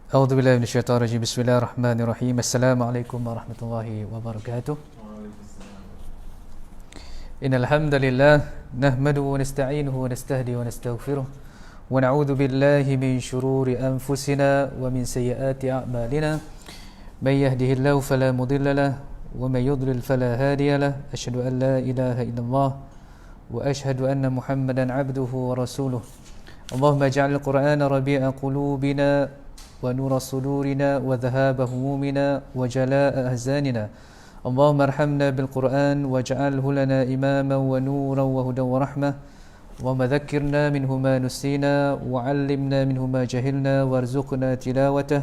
A'udzubillahi minasyaitonirrajim. Bismillahirrahmanirrahim. Assalamualaikum warahmatullahi wabarakatuh. Innal hamdalillah nahmaduhu wa nasta'inuhu wa nastahdihi wa nastaghfiruh wa na'udzu billahi min shururi anfusina wa min sayyiati a'malina. May yahdihillahu fala mudilla lahu wa may yudlil fala hadiya lahu. Asyhadu an la ilaha illallah wa asyhadu anna Muhammadan 'abduhu wa rasuluh. Allahumma ij'alil Qur'ana rabi'a qulubina ونور صدورنا وذهاب همومنا وجلاء أحزاننا اللهم ارحمنا بالقرآن واجعله لنا إماما ونورا وهدى ورحمة وذكرنا منه ما نسينا وعلمنا منه ما جهلنا وارزقنا تلاوته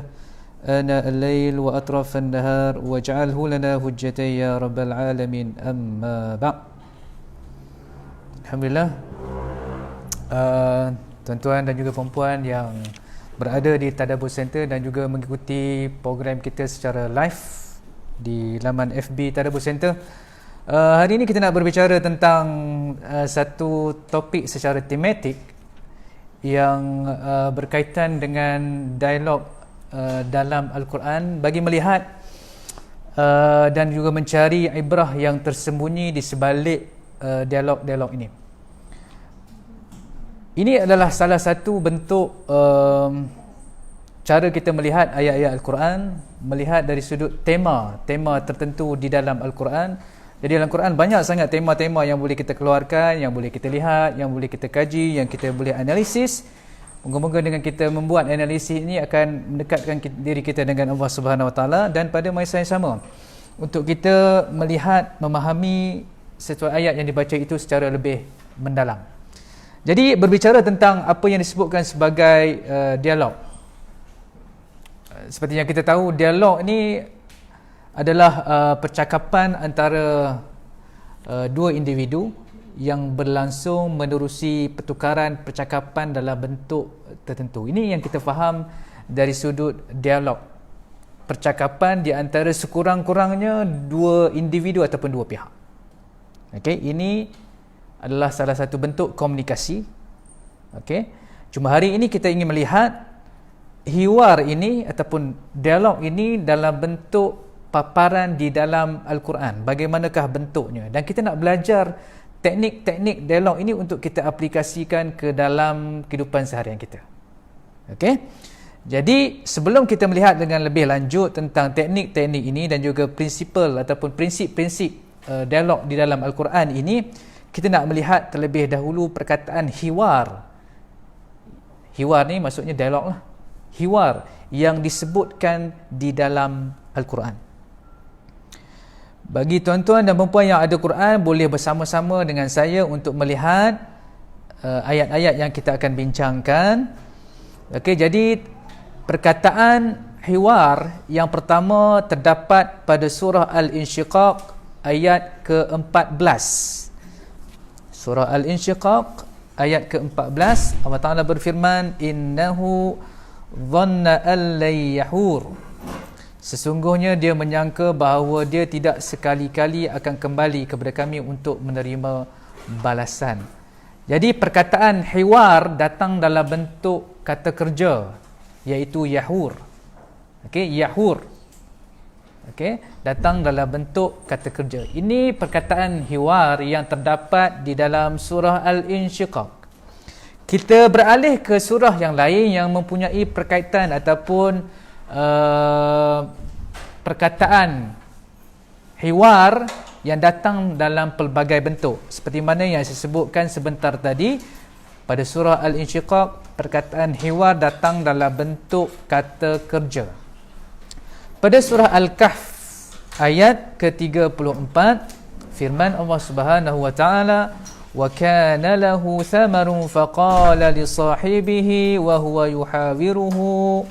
آناء الليل وأطراف النهار واجعله لنا حجة يا رب العالمين أما بعد. Alhamdulillah, tuan-tuan dan juga puan-puan yang berada di Tadabbur Center dan juga mengikuti program kita secara live di laman FB Tadabbur Center. Hari ini kita nak berbicara tentang satu topik secara tematik yang berkaitan dengan dialog dalam Al-Quran bagi melihat dan juga mencari ibrah yang tersembunyi di sebalik dialog-dialog ini. Ini adalah salah satu bentuk cara kita melihat ayat-ayat Al-Quran, melihat dari sudut tema tertentu di dalam Al-Quran. Jadi dalam Al-Quran banyak sangat tema-tema yang boleh kita keluarkan, yang boleh kita lihat, yang boleh kita kaji, yang kita boleh analisis. Moga-moga dengan kita membuat analisis ini akan mendekatkan diri kita dengan Allah Subhanahu Wa Taala, dan pada masa yang sama untuk kita melihat, memahami satu ayat yang dibaca itu secara lebih mendalam. Jadi berbicara tentang apa yang disebutkan sebagai dialog. Seperti yang kita tahu, dialog ini adalah percakapan antara dua individu yang berlangsung menerusi pertukaran percakapan dalam bentuk tertentu. Ini yang kita faham dari sudut dialog. Percakapan di antara sekurang-kurangnya dua individu ataupun dua pihak. Okey, ini adalah salah satu bentuk komunikasi. Okey. Cuma hari ini kita ingin melihat hiwar ini ataupun dialog ini dalam bentuk paparan di dalam Al-Quran. Bagaimanakah bentuknya? Dan kita nak belajar teknik-teknik dialog ini untuk kita aplikasikan ke dalam kehidupan seharian kita. Okey. Jadi sebelum kita melihat dengan lebih lanjut tentang teknik-teknik ini dan juga prinsipal ataupun prinsip-prinsip dialog di dalam Al-Quran ini, kita nak melihat terlebih dahulu perkataan hiwar. Hiwar ni maksudnya dialog lah. Hiwar yang disebutkan di dalam Al-Quran. Bagi tuan-tuan dan puan yang ada Quran, boleh bersama-sama dengan saya untuk melihat ayat-ayat yang kita akan bincangkan. Okey, jadi perkataan hiwar yang pertama terdapat pada surah Al-Insyiqaq ayat ke-14. Surah Al-Insyiqaq ayat ke-14, Allah Ta'ala berfirman, innahu dhanna an lan yahur. Sesungguhnya dia menyangka bahawa dia tidak sekali-kali akan kembali kepada kami untuk menerima balasan. Jadi perkataan hiwar datang dalam bentuk kata kerja, iaitu yahur. Okey, yahur. Okey, datang dalam bentuk kata kerja. Ini perkataan hiwar yang terdapat di dalam surah Al-Insyiqaq. Kita beralih ke surah yang lain yang mempunyai perkaitan ataupun perkataan hiwar yang datang dalam pelbagai bentuk. Seperti mana yang saya sebutkan sebentar tadi, pada surah Al-Insyiqaq perkataan hiwar datang dalam bentuk kata kerja. Pada surah Al-Kahf ayat ke-34, firman Allah Subhanahu wa taala, wa kana lahu thamarun faqala li sahibihi wa huwa yuhawiruhu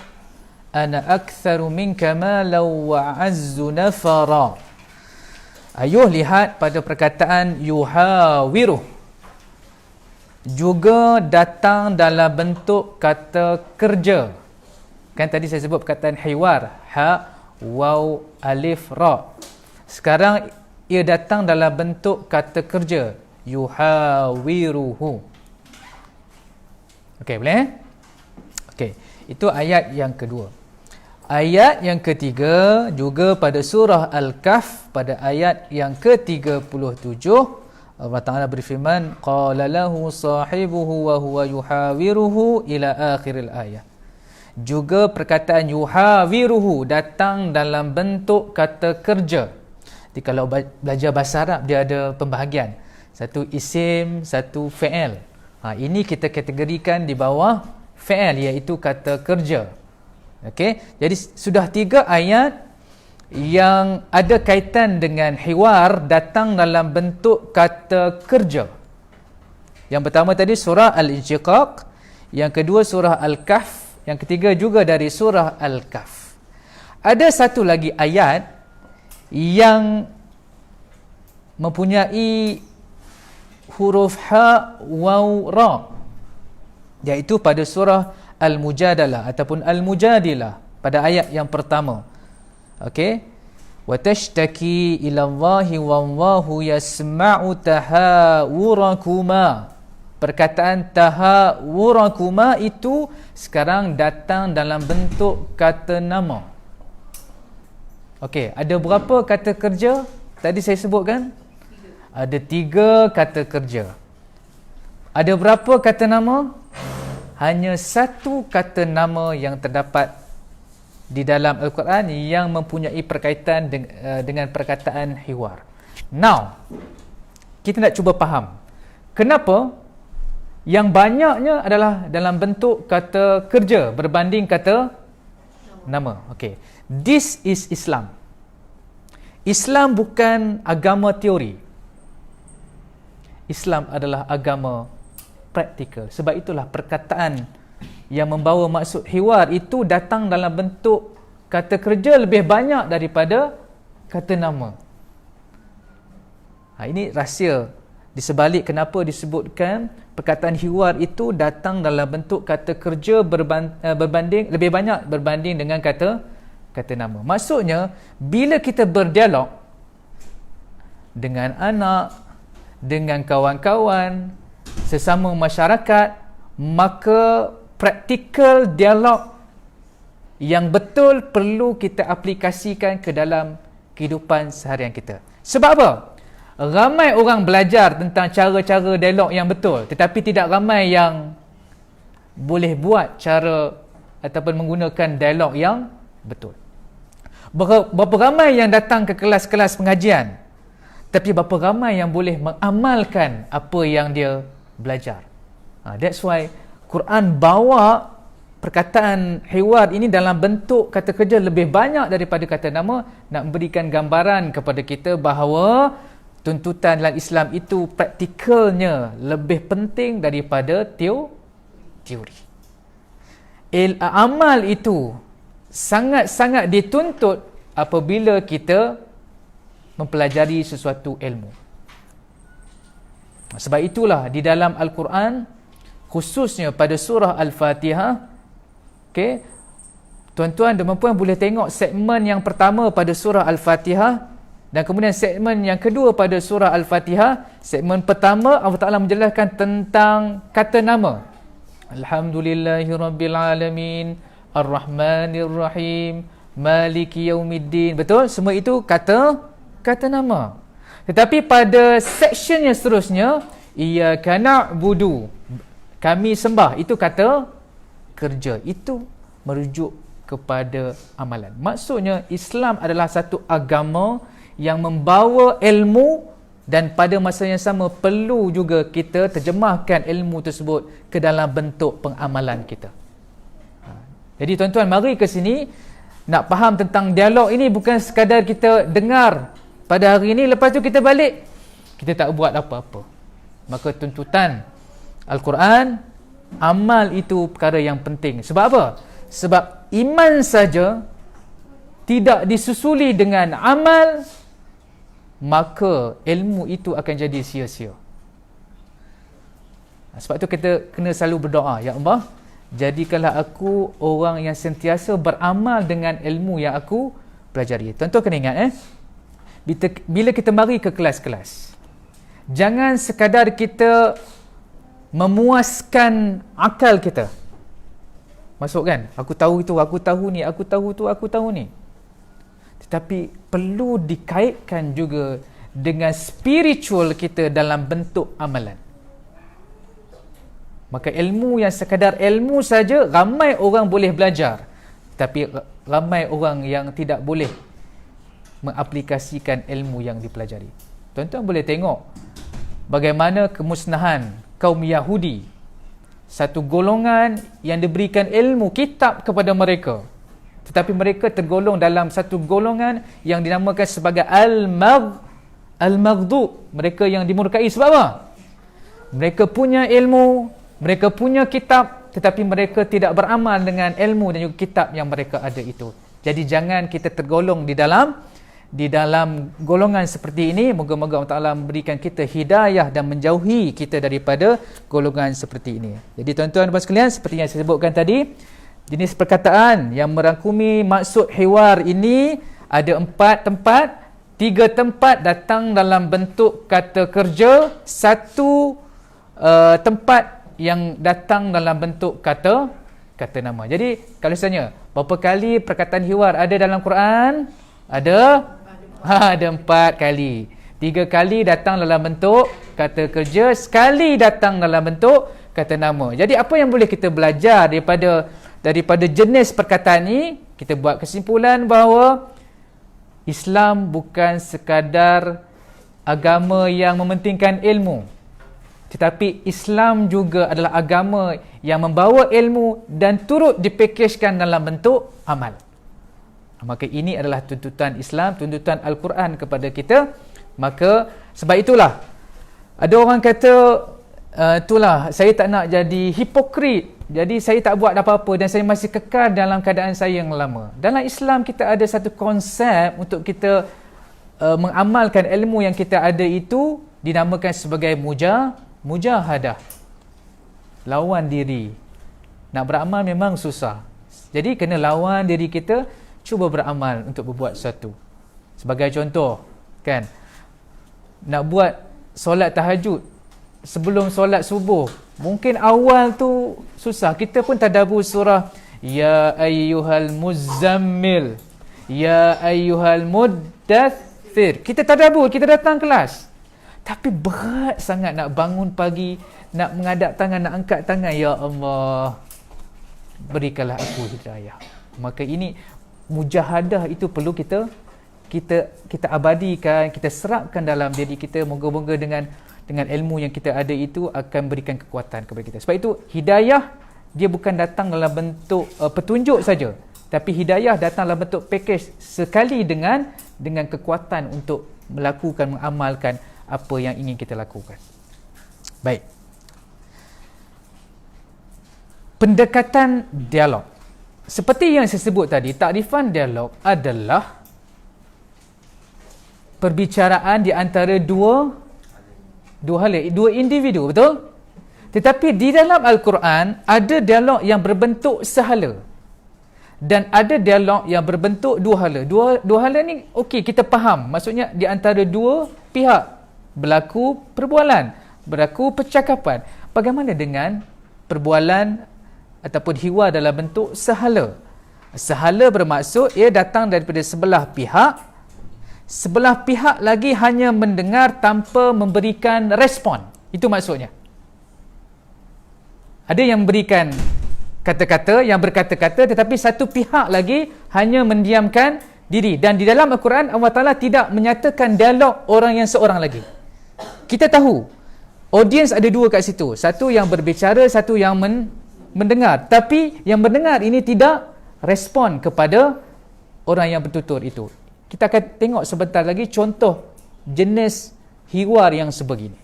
ana aktharu minka malan wa a'azzu nafara. Ayuh lihat pada perkataan yuhawiruh, juga datang dalam bentuk kata kerja. Kan tadi saya sebut perkataan hiwar, ha, waw, alif, ra. Sekarang ia datang dalam bentuk kata kerja, yuhawiruhu. Okey, boleh? Okey, itu ayat yang kedua. Ayat yang ketiga juga pada surah Al-Kahf pada ayat yang ke-37, Allah Ta'ala berfirman, qala lahu sahibuhu wa huwa yuhawiruhu ila akhiril ayat. Juga perkataan yuhawiruhu datang dalam bentuk kata kerja. Jadi kalau belajar bahasa Arab dia ada pembahagian, satu isim, satu fi'il. Ini kita kategorikan di bawah fi'il, iaitu kata kerja. Okey, jadi sudah 3 ayat yang ada kaitan dengan hiwar datang dalam bentuk kata kerja. Yang pertama tadi surah Al-Insyiqaq, yang kedua surah Al-Kahf, yang ketiga juga dari surah Al-Kahf. Ada satu lagi ayat yang mempunyai huruf ha, waw, ra, iaitu pada surah Al-Mujadalah ataupun Al-Mujadilah pada ayat yang pertama. Okey, wa tashtaki ila Allahi wallahu yasma'u tahawurakuma. Perkataan tahawurakuma itu sekarang datang dalam bentuk kata nama. Okey, ada berapa kata kerja tadi saya sebutkan? Ada 3 kata kerja. Ada berapa kata nama? Hanya 1 kata nama yang terdapat di dalam Al-Quran yang mempunyai perkaitan dengan perkataan hiwar. Now, kita nak cuba faham kenapa yang banyaknya adalah dalam bentuk kata kerja berbanding kata nama. Okay. This is Islam. Islam bukan agama teori. Islam adalah agama praktikal. Sebab itulah perkataan yang membawa maksud hiwar itu datang dalam bentuk kata kerja lebih banyak daripada kata nama. Ini rahsia di sebalik kenapa disebutkan perkataan hiwar itu datang dalam bentuk kata kerja berbanding lebih banyak berbanding dengan kata nama. Maksudnya bila kita berdialog dengan anak, dengan kawan-kawan, sesama masyarakat, maka praktikal dialog yang betul perlu kita aplikasikan ke dalam kehidupan seharian kita. Sebab apa? Ramai orang belajar tentang cara-cara dialog yang betul, tetapi tidak ramai yang boleh buat cara ataupun menggunakan dialog yang betul. Berapa ramai yang datang ke kelas-kelas pengajian, tapi berapa ramai yang boleh mengamalkan apa yang dia belajar. That's why Quran bawa perkataan hiwar ini dalam bentuk kata kerja lebih banyak daripada kata nama, nak memberikan gambaran kepada kita bahawa tuntutan dalam Islam itu praktikalnya lebih penting daripada teori. Amal itu sangat-sangat dituntut apabila kita mempelajari sesuatu ilmu. Sebab itulah di dalam Al-Quran, khususnya pada surah Al-Fatihah, okay, tuan-tuan dan puan boleh tengok segmen yang pertama pada surah Al-Fatihah dan kemudian segmen yang kedua pada surah Al-Fatihah. Segmen pertama Allah Ta'ala menjelaskan tentang kata nama. Alhamdulillahirrabbilalamin, Ar-Rahmanir-Rahim, Maliki Yaumiddin. Betul? Semua itu kata nama. Tetapi pada section yang seterusnya, iyyaka na'budu, kami sembah, itu kata kerja. Itu merujuk kepada amalan. Maksudnya Islam adalah satu agama yang membawa ilmu dan pada masa yang sama perlu juga kita terjemahkan ilmu tersebut ke dalam bentuk pengamalan kita. Jadi tuan-tuan, mari ke sini nak faham tentang dialog ini, bukan sekadar kita dengar pada hari ini, lepas tu kita balik, kita tak buat apa-apa. Maka tuntutan Al-Quran, amal itu perkara yang penting. Sebab apa? Sebab iman saja tidak disusuli dengan amal, maka ilmu itu akan jadi sia-sia. Sebab tu kita kena selalu berdoa, ya Allah, jadikanlah aku orang yang sentiasa beramal dengan ilmu yang aku pelajari. Tuan-tuan kena ingat, bila kita mari ke kelas-kelas, jangan sekadar kita memuaskan akal kita. Masuk kan? Aku tahu itu, aku tahu ni, aku tahu tu, aku tahu ni. Tetapi perlu dikaitkan juga dengan spiritual kita dalam bentuk amalan. Maka ilmu yang sekadar ilmu saja, ramai orang boleh belajar. Tapi ramai orang yang tidak boleh mengaplikasikan ilmu yang dipelajari. Tuan-tuan boleh tengok bagaimana kemusnahan kaum Yahudi. Satu golongan yang diberikan ilmu kitab kepada mereka. Tetapi mereka tergolong dalam satu golongan yang dinamakan sebagai Al-Maghdub. Mereka yang dimurkai sebab apa? Mereka punya ilmu, mereka punya kitab, tetapi mereka tidak beramal dengan ilmu dan juga kitab yang mereka ada itu. Jadi jangan kita tergolong di dalam golongan seperti ini. Moga-moga Allah Ta'ala memberikan kita hidayah dan menjauhi kita daripada golongan seperti ini. Jadi tuan-tuan dan puan sekalian, seperti yang saya sebutkan tadi, jenis perkataan yang merangkumi maksud hiwar ini ada 4 tempat. 3 tempat datang dalam bentuk kata kerja, 1 tempat yang datang dalam bentuk kata nama. Jadi kalau saya tanya, berapa kali perkataan hiwar ada dalam Quran? Ada 4 kali. 3 kali datang dalam bentuk kata kerja, sekali datang dalam bentuk kata nama. Jadi apa yang boleh kita belajar daripada jenis perkataan ini? Kita buat kesimpulan bahawa Islam bukan sekadar agama yang mementingkan ilmu, tetapi Islam juga adalah agama yang membawa ilmu dan turut dipakejkan dalam bentuk amal. Maka ini adalah tuntutan Islam, tuntutan Al-Quran kepada kita. Maka sebab itulah ada orang kata, itulah saya tak nak jadi hipokrit, jadi saya tak buat apa-apa dan saya masih kekal dalam keadaan saya yang lama. Dalam Islam kita ada satu konsep untuk kita mengamalkan ilmu yang kita ada itu, dinamakan sebagai mujahadah. Lawan diri. Nak beramal memang susah. Jadi kena lawan diri kita, cuba beramal untuk berbuat sesuatu. Sebagai contoh, kan, nak buat solat tahajud sebelum solat subuh, mungkin awal tu susah. Kita pun tadabbur surah Ya ayyuhal muzammil, Ya ayyuhal muddathir. Kita tadabbur, kita datang kelas. Tapi berat sangat nak bangun pagi, nak mengadap tangan, nak angkat tangan. Ya Allah, berikanlah aku hidayah. Maka ini mujahadah itu perlu kita abadikan, kita serapkan dalam diri kita. Moga-moga dengan ilmu yang kita ada itu akan berikan kekuatan kepada kita. Sebab itu hidayah dia bukan datang dalam bentuk petunjuk saja, tapi hidayah datang dalam bentuk pakej sekali dengan kekuatan untuk melakukan, mengamalkan apa yang ingin kita lakukan. Baik. Pendekatan dialog. Seperti yang saya sebut tadi, takrifan dialog adalah perbicaraan di antara dua individu, betul? Tetapi di dalam Al-Quran ada dialog yang berbentuk sehala dan ada dialog yang berbentuk dua hala. Dua hala ni okey, kita faham. Maksudnya di antara dua pihak berlaku perbualan, berlaku percakapan. Bagaimana dengan perbualan ataupun hiwar dalam bentuk sehala? Sehala bermaksud ia datang daripada sebelah pihak. Sebelah pihak lagi hanya mendengar tanpa memberikan respon. Itu maksudnya. Ada yang memberikan kata-kata, yang berkata-kata, tetapi satu pihak lagi hanya mendiamkan diri. Dan di dalam Al-Quran Allah Ta'ala tidak menyatakan dialog orang yang seorang lagi. Kita tahu audiens ada dua kat situ. Satu yang berbicara, satu yang mendengar. Tapi yang mendengar ini tidak respon kepada orang yang bertutur itu. Kita akan tengok sebentar lagi contoh jenis hiwar yang sebegini.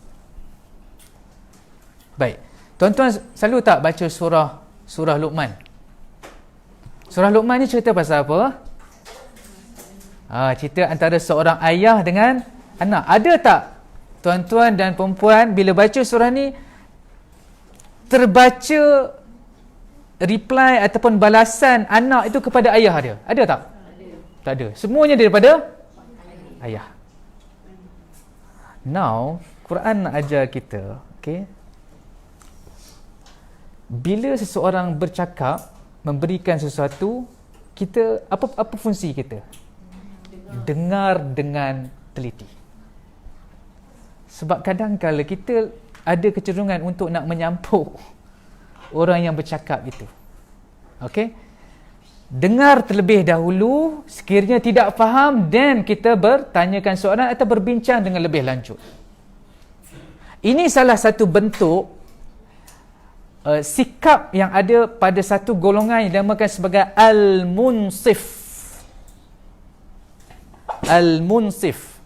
Baik. Tuan-tuan selalu tak baca surah Luqman? Surah Luqman ni cerita pasal apa? Cerita antara seorang ayah dengan anak. Ada tak tuan-tuan dan perempuan bila baca surah ni terbaca reply ataupun balasan anak itu kepada ayah dia? Ada tak? Tak ada. Semuanya daripada ayah. Now, Quran nak ajar kita, okay, bila seseorang bercakap, memberikan sesuatu, kita apa fungsi kita? Dengar dengan teliti. Sebab kadang-kadang kita ada kecenderungan untuk nak menyampuk orang yang bercakap itu. Okey? Dengar terlebih dahulu, sekiranya tidak faham, dan kita bertanyakan soalan atau berbincang dengan lebih lanjut. Ini salah satu bentuk sikap yang ada pada satu golongan yang dinamakan sebagai al-munsif. Al-munsif.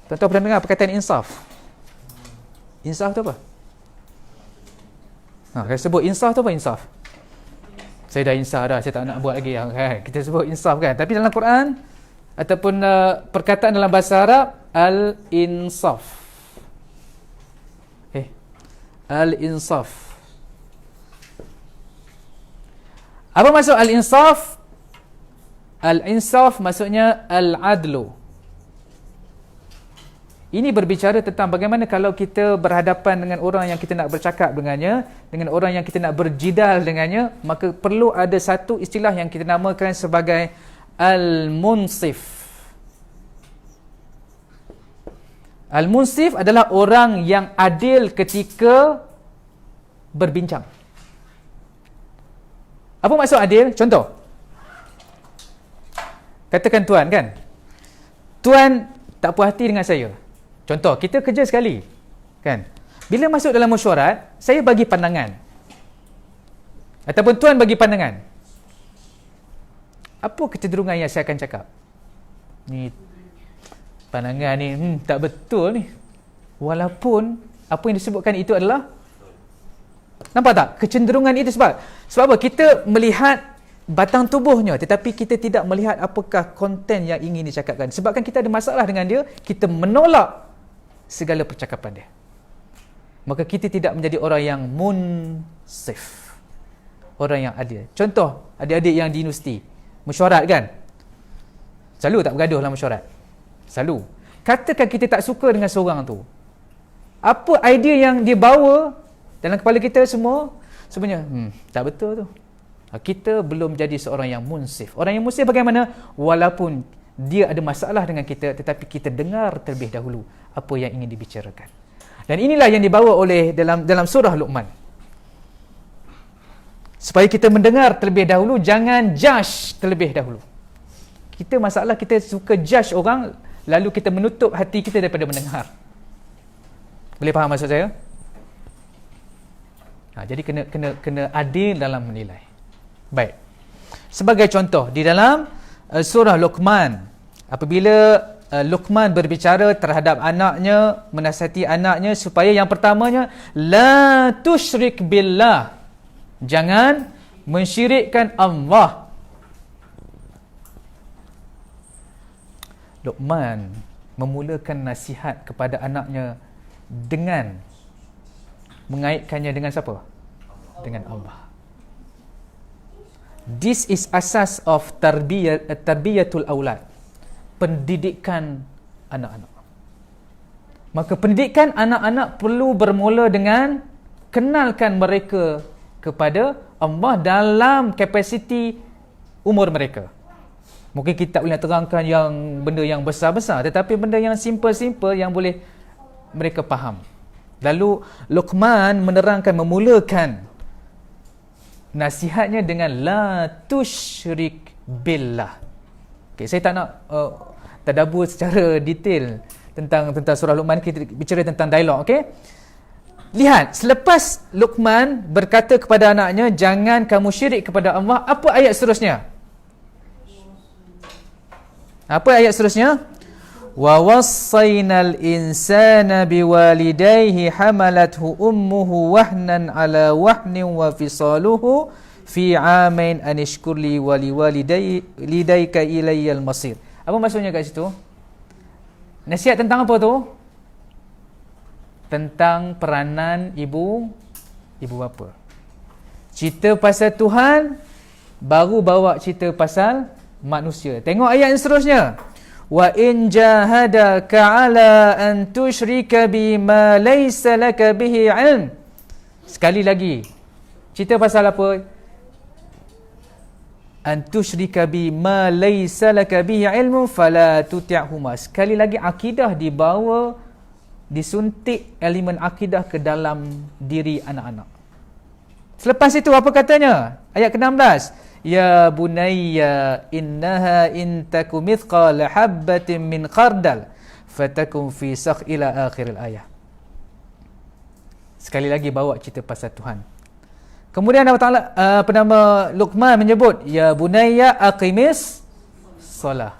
Tuan-tuan pernah dengar perkataan insaf? Insaf tu apa? Saya sebut insaf tu apa insaf? Saya dah insaf dah, saya tak nak buat lagi. Kita sebut insaf kan. Tapi dalam Quran ataupun perkataan dalam bahasa Arab, al-insaf. Al-insaf. Apa maksud al-insaf? Al-insaf maksudnya al-adlu. Ini berbicara tentang bagaimana kalau kita berhadapan dengan orang yang kita nak bercakap dengannya, dengan orang yang kita nak berjidal dengannya, maka perlu ada satu istilah yang kita namakan sebagai al-munsif. Al-munsif adalah orang yang adil ketika berbincang. Apa maksud adil? Contoh. Katakan tuan kan. Tuan tak puas hati dengan saya. Contoh, kita kerja sekali, kan? Bila masuk dalam mesyuarat, saya bagi pandangan. Ataupun tuan bagi pandangan. Apa kecenderungan yang saya akan cakap? Ni pandangan ni tak betul ni. Walaupun apa yang disebutkan itu adalah, nampak tak? Kecenderungan itu sebab apa? Kita melihat batang tubuhnya, tetapi kita tidak melihat apakah konten yang ingin dicakapkan. Sebabkan kita ada masalah dengan dia, kita menolak segala percakapan dia. Maka kita tidak menjadi orang yang munsif, orang yang adil. Contoh, adik-adik yang di universiti mesyuarat kan, selalu tak bergaduh dalam mesyuarat? Selalu. Katakan kita tak suka dengan seorang tu, apa idea yang dia bawa dalam kepala kita semua, sebenarnya tak betul tu. Kita belum jadi seorang yang munsif. Orang yang munsif bagaimana? Walaupun dia ada masalah dengan kita, tetapi kita dengar terlebih dahulu apa yang ingin dibicarakan. Dan inilah yang dibawa oleh dalam surah Luqman. Supaya kita mendengar terlebih dahulu, jangan judge terlebih dahulu. Kita masalah kita suka judge orang, lalu kita menutup hati kita daripada mendengar. Boleh faham maksud saya? Jadi kena adil dalam menilai. Baik. Sebagai contoh, di dalam surah Luqman, apabila Luqman berbicara terhadap anaknya, menasihati anaknya supaya yang pertamanya, la tusyrik billah, jangan mensyirikkan Allah. Luqman memulakan nasihat kepada anaknya dengan mengaitkannya dengan siapa? Dengan Allah. This is asas of tarbiyatul aulad, pendidikan anak-anak. Maka pendidikan anak-anak perlu bermula dengan kenalkan mereka kepada Allah dalam kapasiti umur mereka. Mungkin kita tak boleh terangkan yang benda yang besar-besar, tetapi benda yang simple-simple yang boleh mereka faham. Lalu Luqman menerangkan, memulakan nasihatnya dengan la tusyrik billah. Okay, saya tak nak tadabbur secara detail tentang surah Luqman. Kita bicara tentang dialog, okey? Lihat, selepas Luqman berkata kepada anaknya, jangan kamu syirik kepada Allah, apa ayat seterusnya? Apa ayat seterusnya? Wa wassaynal insana biwalidayhi hamalathu ummuhu wahnan ala wahnin wa fisaluhu fi 'amain an ishkur li wa liwalidayka ilayyal masir. Apa maksudnya kat situ? Nasihat tentang apa tu? Tentang peranan ibu bapa. Cerita pasal Tuhan, baru bawa cerita pasal manusia. Tengok ayat yang seterusnya. Wa in jahadaka ala an tusyrika bima laysa laka bihi ilm. Sekali lagi. Cerita pasal apa? an tusyrika bi ma laysa laka bihi ilmun fala tuti'huma. Sekali lagi akidah dibawa, disuntik elemen akidah ke dalam diri anak-anak. Selepas itu apa katanya? Ayat ke-16. Ya bunayya innaha in takum mithqala habbatin min khardal fatakum fi sakh ila akhiril ayat. Sekali lagi bawa cerita pasal Tuhan. Kemudian Allah Ta'ala penama Luqman menyebut ya bunayya aqimis solah.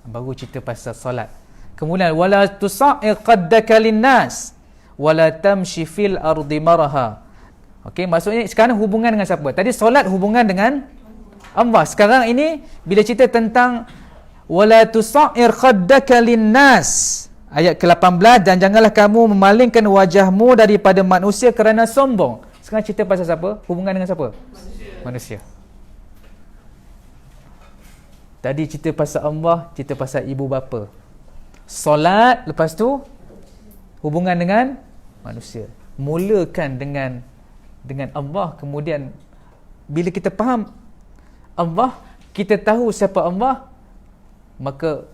Baru cerita pasal solat. Kemudian wala tusa'ir qaddaka linnas wala tamshi fil ardi maraha. Okey, maksudnya sekarang hubungan dengan siapa? Tadi solat hubungan dengan Allah. Sekarang ini bila cerita tentang wala tusa'ir qaddaka linnas, ayat ke-18, dan janganlah kamu memalingkan wajahmu daripada manusia kerana sombong. Sekarang cerita pasal siapa? Hubungan dengan siapa? Manusia. Tadi cerita pasal Allah, cerita pasal ibu bapa. Solat, lepas tu hubungan dengan manusia. Mulakan dengan Allah, kemudian bila kita faham Allah, kita tahu siapa Allah, maka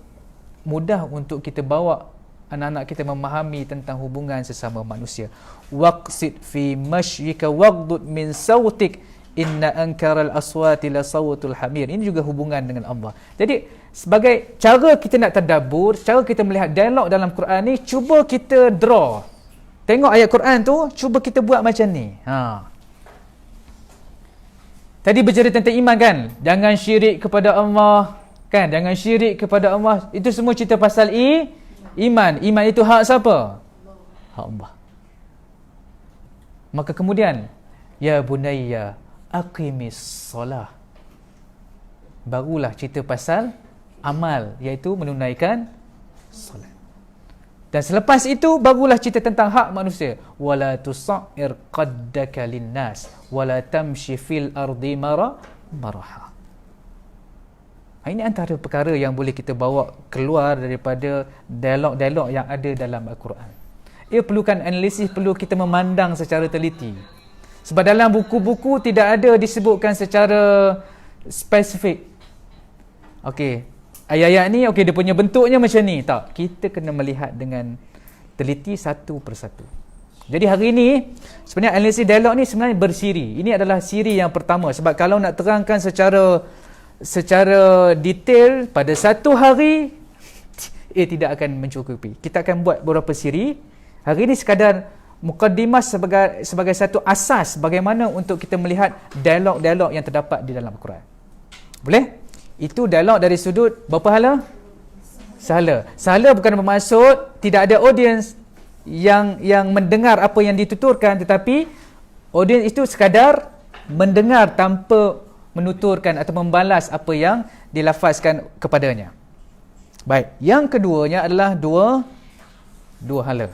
mudah untuk kita bawa anak-anak kita memahami tentang hubungan sesama manusia. Waqsid fi mashyika waghdud min sautik inna ankaral aswati la sawtul hamir. Ini juga hubungan dengan Allah. Jadi sebagai cara kita nak tadabbur, cara kita melihat dialog dalam Quran ni, cuba kita draw. Tengok ayat Quran tu, cuba kita buat macam ni. Tadi bercerita tentang iman kan? Jangan syirik kepada Allah, kan? Jangan syirik kepada Allah. Itu semua cerita pasal iman. Iman itu hak siapa? Hak Allah. Maka kemudian ya bunayya aqimis solah. Barulah cerita pasal amal, iaitu menunaikan solat. Dan selepas itu barulah cerita tentang hak manusia. Wala tusa'ir qaddaka linnas wala tamshi fil ardi maraha. Ini antara perkara yang boleh kita bawa keluar daripada dialog-dialog yang ada dalam Al-Quran. Ia perlukan analisis, perlu kita memandang secara teliti. Sebab dalam buku-buku tidak ada disebutkan secara spesifik. Okey, ayat-ayat ni okey, dia punya bentuknya macam ni. Tak, kita kena melihat dengan teliti satu persatu. Jadi hari ini sebenarnya analisis dialog ni sebenarnya bersiri. Ini adalah siri yang pertama, sebab kalau nak terangkan secara detail pada satu hari tidak akan mencukupi. Kita akan buat beberapa siri. Hari ini sekadar mukaddimah sebagai satu asas bagaimana untuk kita melihat dialog-dialog yang terdapat di dalam Al-Quran. Boleh? Itu dialog dari sudut berapa hala? Sahala. Sahala bukan bermaksud tidak ada audience yang mendengar apa yang dituturkan, tetapi audience itu sekadar mendengar tanpa menuturkan atau membalas apa yang dilafazkan kepadanya. Baik, yang keduanya adalah dua hala.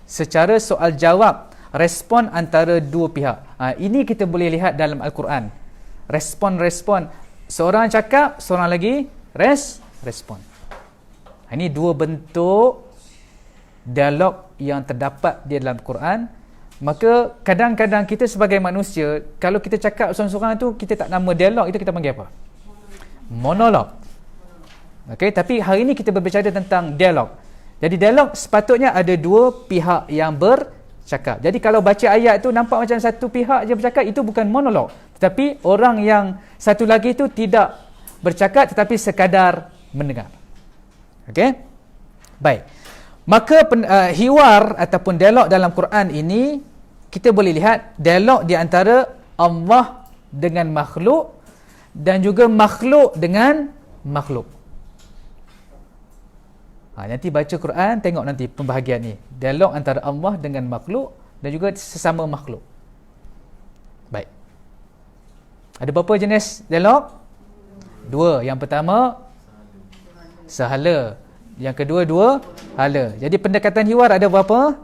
Secara soal jawab, respon antara dua pihak. Ini kita boleh lihat dalam Al-Quran. Respon. Seorang cakap, seorang lagi respon. Ini dua bentuk dialog yang terdapat di dalam Quran. Maka kadang-kadang kita sebagai manusia, kalau kita cakap seorang-seorang tu, kita tak nama dialog, itu kita panggil apa? Monolog. Okey, tapi hari ini kita berbicara tentang dialog. Jadi dialog sepatutnya ada dua pihak yang bercakap. Jadi kalau baca ayat tu nampak macam satu pihak je bercakap, itu bukan monolog. Tetapi orang yang satu lagi itu tidak bercakap tetapi sekadar mendengar. Okey? Baik. Maka hiwar ataupun dialog dalam Quran ini, kita boleh lihat dialog di antara Allah dengan makhluk dan juga makhluk dengan makhluk. Nanti baca Quran, tengok nanti pembahagian ni. Dialog antara Allah dengan makhluk dan juga sesama makhluk. Baik. Ada berapa jenis dialog? Dua. Yang pertama, sahala. Yang kedua, dua hala. Jadi pendekatan hiwar ada berapa?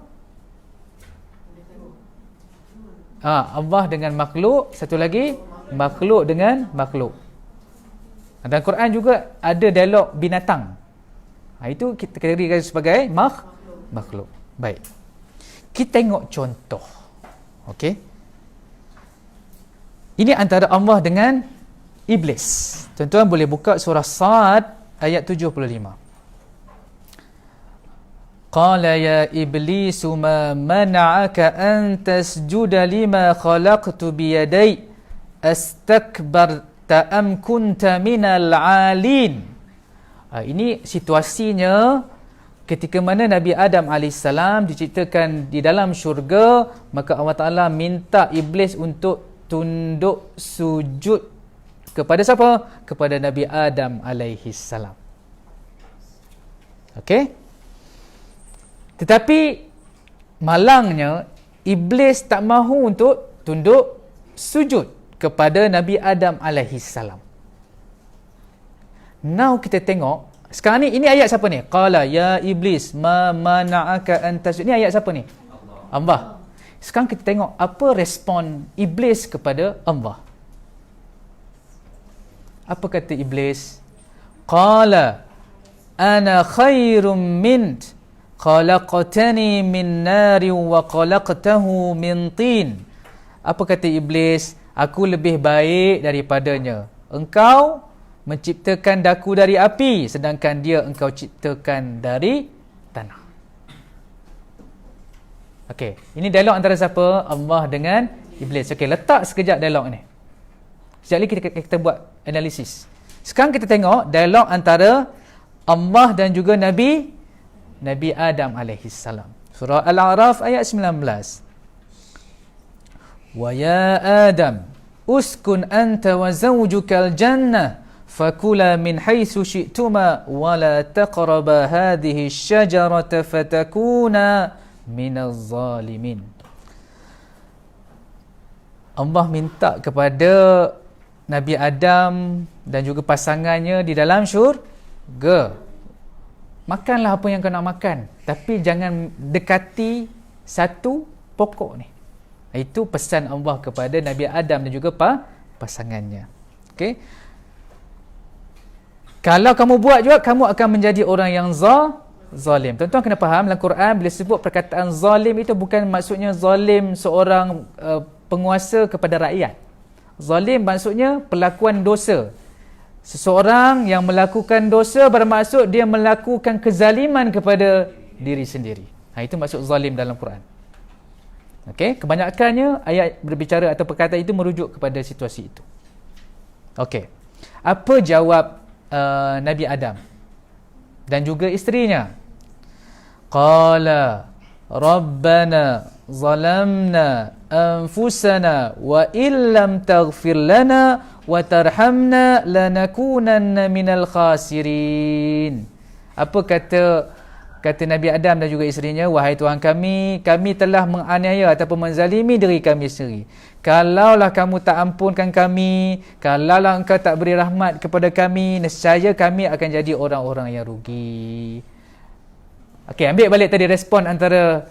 Allah dengan makhluk. Satu lagi, makhluk dengan makhluk. Dan Quran juga ada dialog binatang. Itu kita kategorikan sebagai makhluk. Baik. Kita tengok contoh. Okey. Ini antara Allah dengan iblis. Tuan-tuan boleh buka surah Sad ayat 75. Qala ya iblisu ma mana'aka an tasjuda lima khalaqtu biyadai astakbarta am kunta minal 'alin. Ini situasinya ketika mana Nabi Adam AS diciptakan di dalam syurga, maka Allah Ta'ala minta iblis untuk tunduk sujud kepada siapa? Kepada Nabi Adam AS. Okey? Tetapi malangnya iblis tak mahu untuk tunduk sujud kepada Nabi Adam AS. Now kita tengok sekarang ni, ini ayat siapa ni? Qala ya iblis ma mana'aka an tasjud. Ini ayat siapa ni? Allah. Sekarang kita tengok apa respon iblis kepada Allah. Apa kata iblis? Qala ana khairum min khalaqtani min nari wa khalaqtahu min tin. Apa kata iblis? Aku lebih baik daripadanya. Engkau menciptakan daku dari api, sedangkan dia engkau ciptakan dari tanah. Okey, ini dialog antara siapa? Allah dengan iblis. Okey, letak sekejap dialog ni. Sekejap lagi kita buat analisis. Sekarang kita tengok dialog antara Allah dan juga Nabi Adam AS. Surah Al-A'raf ayat 19. Wa ya Adam uskun anta wa zawjukal jannah fakula min haitsu syi'tuma wa la taqraba hadhihi asy-syajarata fatakuna minaz zalimin. Allah minta kepada Nabi Adam dan juga pasangannya di dalam syurga, makanlah apa yang kau nak makan, tapi jangan dekati satu pokok ni. Itu pesan Allah kepada Nabi Adam dan juga pasangannya. Okey. Kalau kamu buat juga, kamu akan menjadi orang yang zalim. Tuan-tuan kena faham, dalam Quran bila sebut perkataan zalim itu bukan maksudnya zalim seorang penguasa kepada rakyat. Zalim maksudnya pelakuan dosa. Seseorang yang melakukan dosa bermaksud dia melakukan kezaliman kepada diri sendiri. Itu maksud zalim dalam Quran. Okey, kebanyakannya ayat berbicara atau perkataan itu merujuk kepada situasi itu. Okey. Apa jawab Nabi Adam dan juga isterinya? Qala Rabbana zalamna anfusana wa illam taghfir lana wa tarhamna lanakunanna minal khasirin. Apa kata Nabi Adam dan juga isterinya? Wahai Tuhan kami telah menganiaya ataupun menzalimi diri kami sendiri. Kalaulah kamu tak ampunkan kami, kalaulah engkau tak beri rahmat kepada kami, nescaya kami akan jadi orang-orang yang rugi. Okey, ambil balik tadi respon antara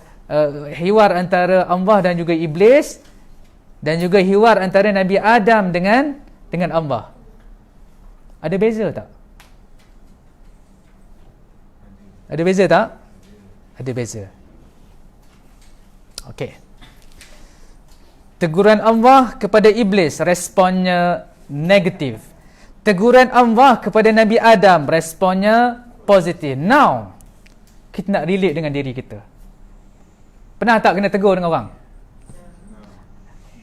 hiwar antara Allah dan juga iblis, dan juga hiwar antara Nabi Adam dengan Allah. Ada beza tak? Ada beza tak? Ada beza. Okey. Teguran Allah kepada iblis, responnya negatif. Teguran Allah kepada Nabi Adam, responnya positif. Now, kita nak relate dengan diri kita. Pernah tak kena tegur dengan orang?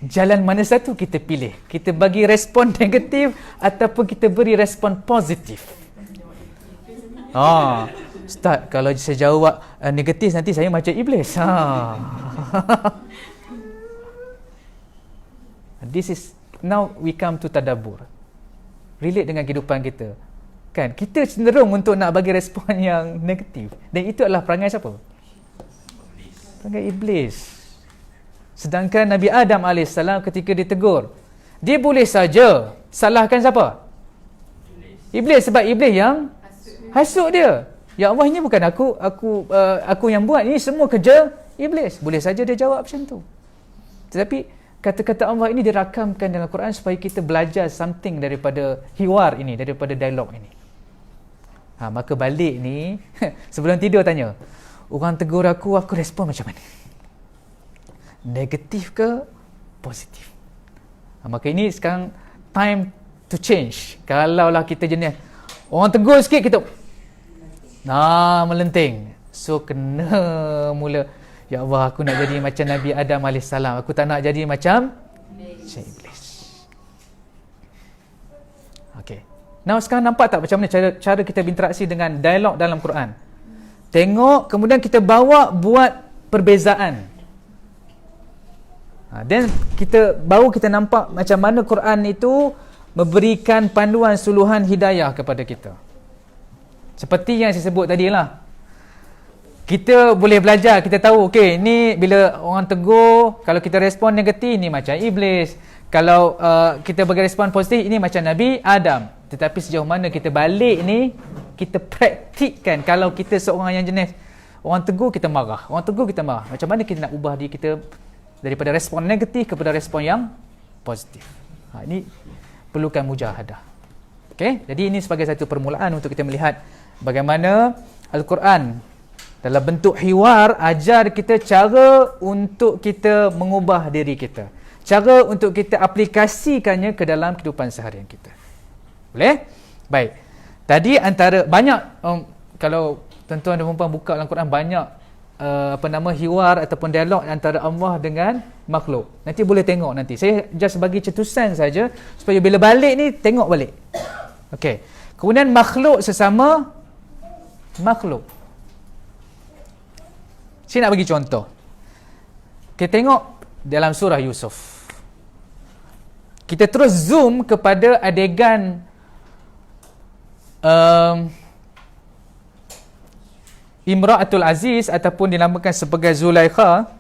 Jalan mana satu kita pilih? Kita bagi respon negatif ataupun kita beri respon positif? Ustaz, kalau saya jawab negatif nanti saya macam iblis. This is, now we come to tadabbur. Relate dengan kehidupan kita. Kan? Kita cenderung untuk nak bagi respon yang negatif. Dan itu adalah perangai siapa? Perangai iblis. Sedangkan Nabi Adam AS ketika ditegur, dia boleh saja salahkan siapa? Iblis. Sebab iblis yang hasut dia. Ya Allah, ini bukan aku yang buat, ini semua kerja iblis. Boleh saja dia jawab macam tu. Tetapi kata-kata Allah ini dirakamkan dalam Quran supaya kita belajar something daripada hiwar ini, daripada dialog ini. Maka balik ni sebelum tidur tanya, orang tegur aku respon macam mana? Negatif ke positif? Maka ini sekarang time to change. Kalaulah kita jenis orang tegur sikit, kita melenting. So kena mula, ya Allah, aku nak jadi macam Nabi Adam AS. Aku tak nak jadi macam Iblis. Okay. Now sekarang nampak tak macam mana cara kita berinteraksi dengan dialog dalam Quran? Tengok, kemudian kita bawa buat perbezaan. Dan baru kita nampak macam mana Quran itu memberikan panduan suluhan hidayah kepada kita. Seperti yang saya sebut tadi lah. Kita boleh belajar, kita tahu, okey, ni bila orang tegur, kalau kita respon negatif, ni macam iblis. Kalau kita bagi respon positif, ini macam Nabi Adam. Tetapi sejauh mana kita balik ni, kita praktikkan. Kalau kita seorang yang jenis orang tegur, kita marah. Orang tegur, kita marah. Macam mana kita nak ubah diri kita daripada respon negatif kepada respon yang positif. Ini perlukan mujahadah. Okay? Jadi ini sebagai satu permulaan untuk kita melihat bagaimana Al-Quran dalam bentuk hiwar ajar kita cara untuk kita mengubah diri kita. Cara untuk kita aplikasikannya ke dalam kehidupan seharian kita. Boleh? Baik. Tadi antara banyak kalau tuan-tuan dan puan-puan buka dalam Quran, banyak hiwar ataupun dialog antara Allah dengan makhluk. Nanti boleh tengok nanti. Saya just bagi cetusan saja supaya bila balik ni tengok balik. Okey. Kemudian makhluk sesama makhluk. Saya nak bagi contoh. Kita tengok dalam surah Yusuf. Kita terus zoom kepada adegan Imra'atul Aziz ataupun dinamakan sebagai Zulaikha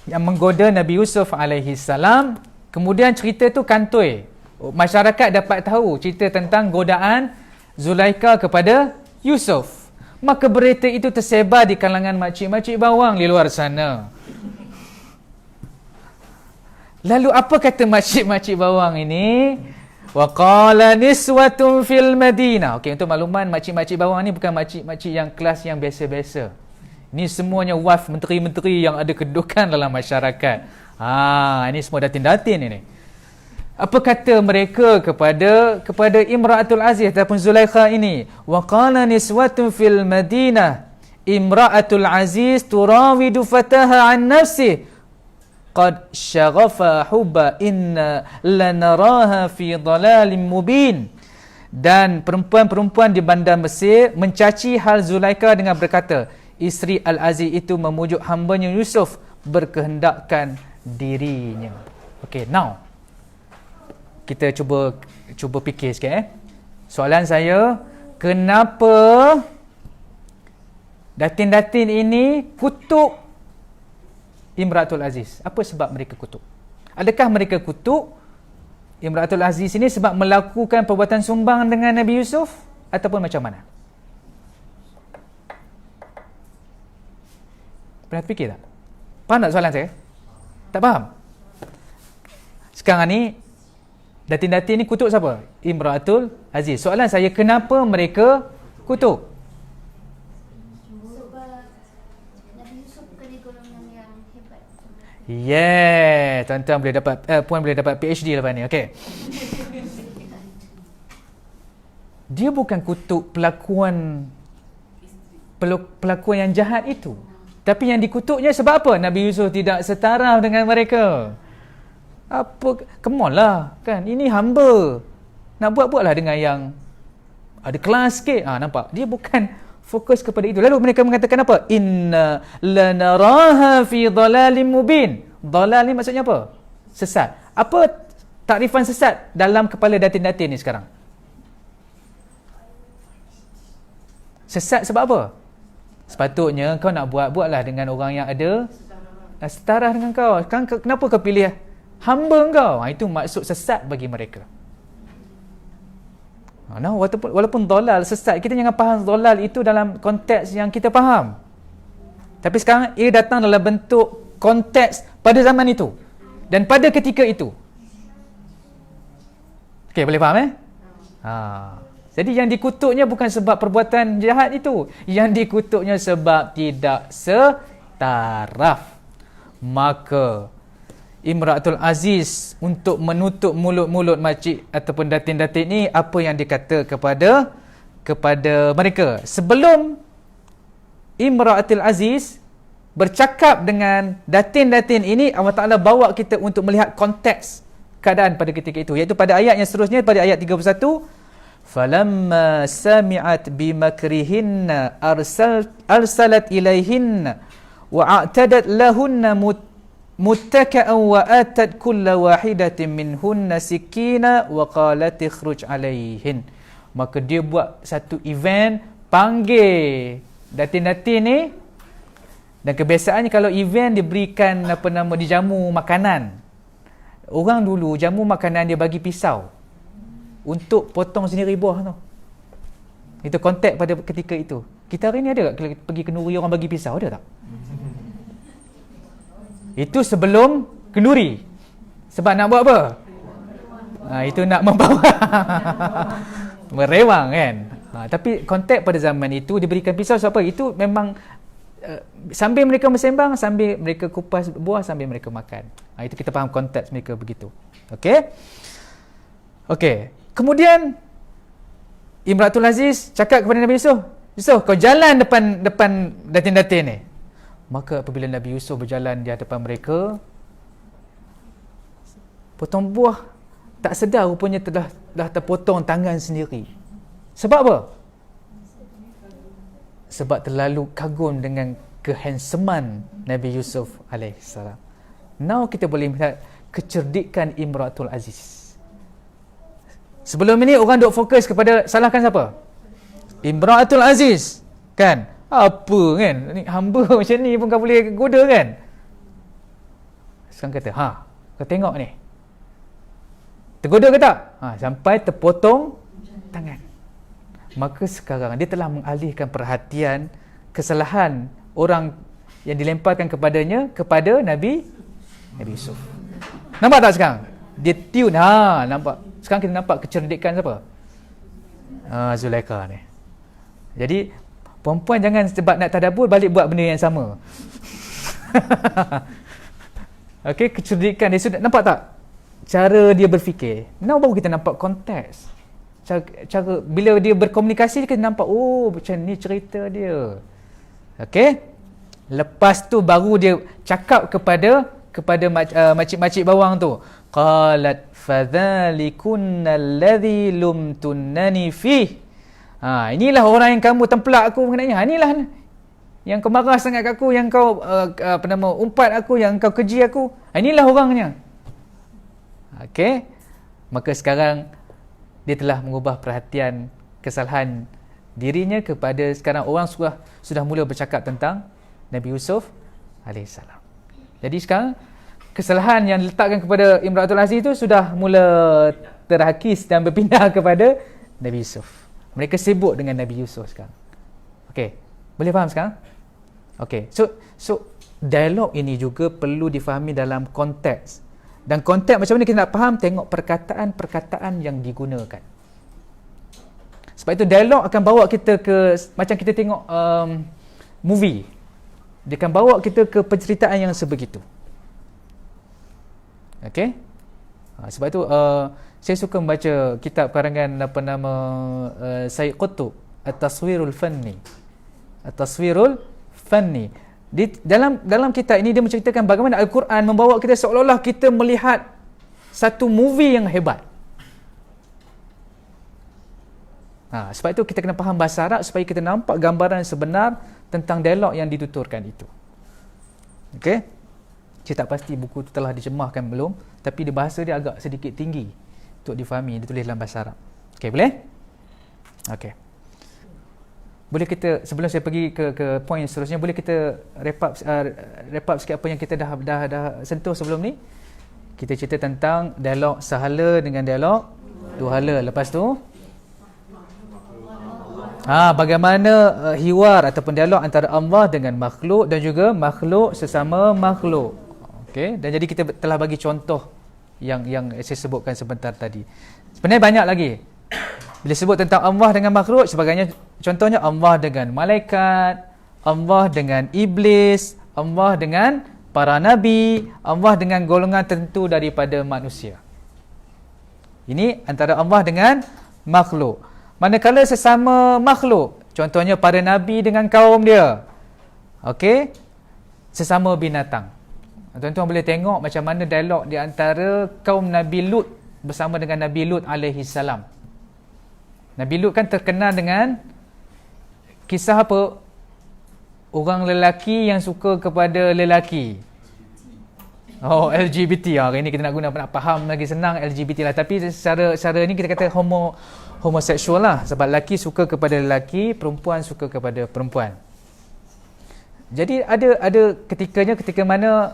yang menggoda Nabi Yusuf alaihi salam. Kemudian cerita tu kantoi. Masyarakat dapat tahu cerita tentang godaan Zulaikha kepada Yusuf. Maka berita itu tersebar di kalangan makcik-makcik bawang di luar sana. Lalu apa kata makcik-makcik bawang ini? Wa qala niswatun fil Madinah. Okey, untuk makluman, makcik-makcik bawang ni bukan makcik-makcik yang kelas yang biasa-biasa. Ini semuanya waf, menteri-menteri yang ada kedudukan dalam masyarakat. Ini semua datin-datin ini. Apa kata mereka kepada Imra'atul Aziz ataupun Zulaikha ini? Wa qala niswatun fil Madinah Imra'atul Aziz turawidu fataha an nafsihi qad syaghafa hubba inna lanaraha fi dhalalin mubin. Dan perempuan-perempuan di bandar Mesir mencaci hal Zulaikha dengan berkata, isteri Al-Aziz itu memujuk hambanya Yusuf berkehendakkan dirinya. Okay, now kita cuba fikir sikit. Soalan saya, kenapa datin-datin ini kutuk Imra'atul Aziz? Apa sebab mereka kutuk? Adakah mereka kutuk Imra'atul Aziz ini sebab melakukan perbuatan sumbang dengan Nabi Yusuf ataupun macam mana? Pernah fikir tak? Faham tak soalan saya? Tak faham? Sekarang ni datin-datin ni kutuk siapa? Imra'atul Aziz. Soalan saya, kenapa mereka kutuk? Yeah, tuan-tuan boleh dapat puan boleh dapat PhD lepas ni. Okey. Dia bukan kutuk pelakuan yang jahat itu. Tapi yang dikutuknya sebab apa? Nabi Yusuf tidak setaraf dengan mereka. Apa, come on lah, kan? Ini hamba. Nak buat-buatlah dengan yang ada kelas sikit. Nampak? Dia bukan fokus kepada itu. Lalu mereka mengatakan apa? Inna lanaraha fi dhalalin mubin. Dhalal ni maksudnya apa? Sesat. Apa takrifan sesat dalam kepala datin-datin ni sekarang? Sesat sebab apa? Sepatutnya kau nak buatlah dengan orang yang ada setaraf dengan kau. Kenapa kau pilih hamba kau? Itu maksud sesat bagi mereka. Walaupun dolal sesat, kita jangan faham dolal itu dalam konteks yang kita faham. Tapi sekarang ia datang dalam bentuk konteks pada zaman itu dan pada ketika itu. Okey, boleh faham Jadi yang dikutuknya bukan sebab perbuatan jahat itu, yang dikutuknya sebab tidak setaraf. Maka Imratul Aziz untuk menutup mulut-mulut makcik ataupun datin-datin ni, apa yang dikata kepada mereka sebelum Imratul Aziz bercakap dengan datin-datin ini. Allah Ta'ala bawa kita untuk melihat konteks keadaan pada ketika itu, iaitu pada ayat yang seterusnya, pada ayat 31, falamma sami'at bimakrihinna arsalat ilaihinna wa a'tadat lahunna muttaka'an wa atat kulla wahidatin minhunna sikina wa qalat ikhruj alaihin. Maka dia buat satu event, panggil datin-datin ni. Dan kebiasaannya kalau event diberikan dijamu makanan, orang dulu jamu makanan dia bagi pisau untuk potong sendiri buah tu. Itu konteks pada ketika itu. Kita hari ni ada tak pergi kenduri orang bagi pisau, ada tak? Itu sebelum kenduri. Sebab nak buat apa? Itu nak membawa merewang kan. Tapi konteks pada zaman itu diberikan pisau sebab apa? Itu memang sambil mereka bersembang, sambil mereka kupas buah, sambil mereka makan. Itu kita faham konteks mereka begitu. Okey. Kemudian Imratul Aziz cakap kepada Nabi Yusuf, "Yusuf, kau jalan depan datin-datin ni." Maka apabila Nabi Yusuf berjalan di hadapan mereka, potong buah, tak sedar rupanya dah terpotong tangan sendiri. Sebab apa? Sebab terlalu kagum dengan kehandsoman Nabi Yusuf alaihissalam. Now kita boleh melihat kecerdikan Imratul Aziz. Sebelum ini orang duk fokus kepada salahkan siapa? Imratul Aziz, kan? Apa kan? Ni hamba macam ni pun kau boleh goda kan? Sekarang kata, kau tengok ni. Tergoda ke tak? Sampai terpotong tangan. Maka sekarang dia telah mengalihkan perhatian kesalahan orang yang dilemparkan kepadanya kepada Nabi Yusuf. Nampak tak sekarang? Dia tune. Nampak. Sekarang kita nampak kecerdikan siapa? Zulaikha ni. Jadi perempuan jangan sebab nak tadabbur balik buat benda yang sama. Okey, kecerdikan dia sudah nampak tak? Cara dia berfikir. Now baru kita nampak konteks. Cara bila dia berkomunikasi kita nampak macam ni cerita dia. Okey? Lepas tu baru dia cakap kepada makcik-makcik bawang tu. Qalat fadhalikunna alladhi lumtunnani fih. Inilah orang yang kamu templak aku mengenainya. Inilah yang kau marah sangat kat aku, yang kau umpat aku, yang kau keji aku. Inilah orangnya. Okey. Maka sekarang dia telah mengubah perhatian kesalahan dirinya kepada sekarang orang sudah mula bercakap tentang Nabi Yusuf alaihissalam. Jadi sekarang kesalahan yang diletakkan kepada Imratul Aziz itu sudah mula terhakis dan berpindah kepada Nabi Yusuf. Mereka sibuk dengan Nabi Yusuf sekarang. Okey, boleh faham sekarang? Okey, so dialog ini juga perlu difahami dalam konteks. Dan konteks macam mana kita nak faham, tengok perkataan-perkataan yang digunakan. Sebab itu dialog akan bawa kita ke, macam kita tengok movie. Dia akan bawa kita ke penceritaan yang sebegitu. Okey? Sebab itu saya suka membaca kitab karangan Sayyid Qutb, At-Taswirul Fanni. At-Taswirul Fanni. Dalam kitab ini dia menceritakan bagaimana Al-Quran membawa kita seolah-olah kita melihat satu movie yang hebat. Sebab itu kita kena faham bahasa Arab supaya kita nampak gambaran sebenar tentang dialog yang dituturkan itu. Okey? Saya tak pasti buku itu telah dicemahkan belum, tapi di bahasa dia agak sedikit tinggi untuk difahami. Dia tulis dalam bahasa Arab. Okey, boleh? Okey. Boleh kita, sebelum saya pergi ke poin seterusnya, boleh kita wrap up sikit apa yang kita dah sentuh sebelum ni. Kita cerita tentang dialog sehala dengan dialog dua hala. Lepas tu bagaimana hiwar ataupun dialog antara Allah dengan makhluk dan juga makhluk sesama makhluk. Okey, dan jadi kita telah bagi contoh yang saya sebutkan sebentar tadi. Sebenarnya banyak lagi. Bila sebut tentang Allah dengan makhluk, sebagainya, contohnya Allah dengan malaikat, Allah dengan iblis, Allah dengan para nabi, Allah dengan golongan tertentu daripada manusia. Ini antara Allah dengan makhluk. Manakala sesama makhluk, contohnya para nabi dengan kaum dia, okey, sesama binatang. Tuan-tuan boleh tengok macam mana dialog di antara kaum Nabi Lut bersama dengan Nabi Lut alaihi salam. Nabi Lut kan terkenal dengan kisah apa? Orang lelaki yang suka kepada lelaki. Oh, LGBT. Hari ni kita nak faham lagi senang LGBT lah. Tapi secara ni kita kata homoseksual lah. Sebab lelaki suka kepada lelaki, perempuan suka kepada perempuan. Jadi ada ketika mana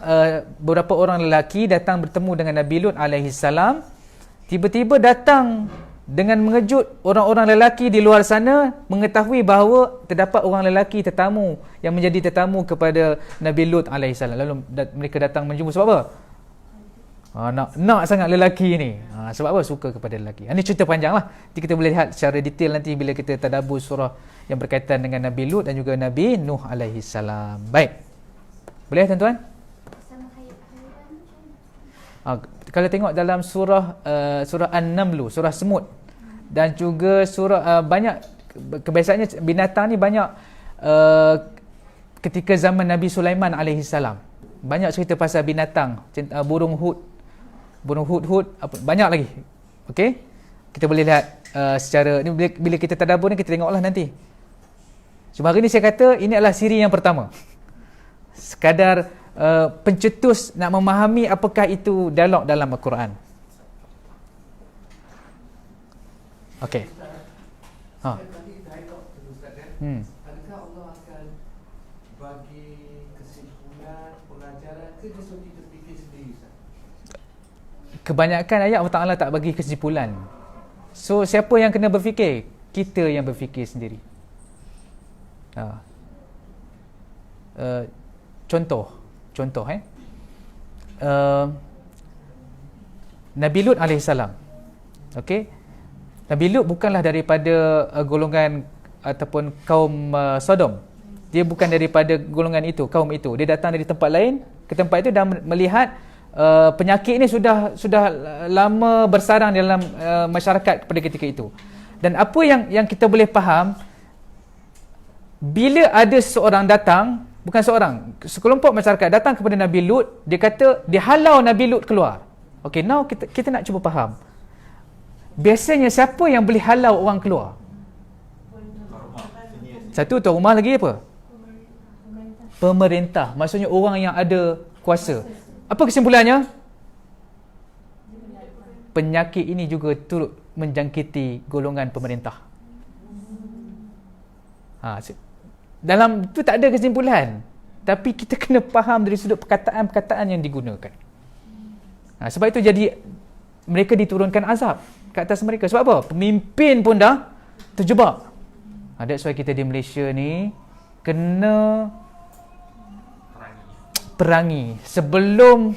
beberapa orang lelaki datang bertemu dengan Nabi Lut alaihi salam, tiba-tiba datang dengan mengejut orang-orang lelaki di luar sana mengetahui bahawa terdapat orang lelaki tetamu yang menjadi tetamu kepada Nabi Lut alaihi salam. Lalu mereka datang menjumpa sebab apa? Nak sangat lelaki ni. Sebab apa? Suka kepada lelaki. Ini cerita panjang lah. Nanti kita boleh lihat secara detail nanti bila kita tadabbur surah yang berkaitan dengan Nabi Lut dan juga Nabi Nuh alaihi salam. Baik. Boleh tuan-tuan? Kalau tengok dalam surah An-Naml, surah Semut, dan juga surah banyak, kebiasaannya binatang ni banyak ketika zaman Nabi Sulaiman alaihi salam. Banyak cerita pasal binatang, burung hud, banyak lagi. Okey? Kita boleh lihat secara ni bila kita tadabbur ni kita tengoklah nanti. Cuma hari ni saya kata ini adalah siri yang pertama. Sekadar pencetus nak memahami apakah itu dialog dalam Al-Quran. Okey. Adakah Allah akan bagi kesimpulan pelajaran ke dia suruh kita fikir sendiri, Ustaz? Kebanyakan ayat Allah Ta'ala tak bagi kesimpulan. So siapa yang kena berfikir? Kita yang berfikir sendiri. Contoh Nabi Lut alaihissalam. Okey, Nabi Lut bukanlah daripada golongan ataupun kaum Sodom. Dia bukan daripada golongan itu, kaum itu. Dia datang dari tempat lain ke tempat itu dan melihat penyakit ini sudah lama bersarang dalam masyarakat pada ketika itu. Dan apa yang kita boleh faham, bila ada seseorang datang, bukan seorang, sekelompok masyarakat datang kepada Nabi Lut, dia kata dia halau Nabi Lut keluar. Okey, now kita nak cuba faham. Biasanya siapa yang boleh halau orang keluar? Satu, tuan rumah, lagi apa? Pemerintah. Maksudnya orang yang ada kuasa. Apa kesimpulannya? Penyakit ini juga turut menjangkiti golongan pemerintah. Dalam tu tak ada kesimpulan, tapi kita kena faham dari sudut perkataan-perkataan yang digunakan. Sebab itu jadi mereka diturunkan azab ke atas mereka. Sebab apa? Pemimpin pun dah terjebak. That's why kita di Malaysia ni kena perangi sebelum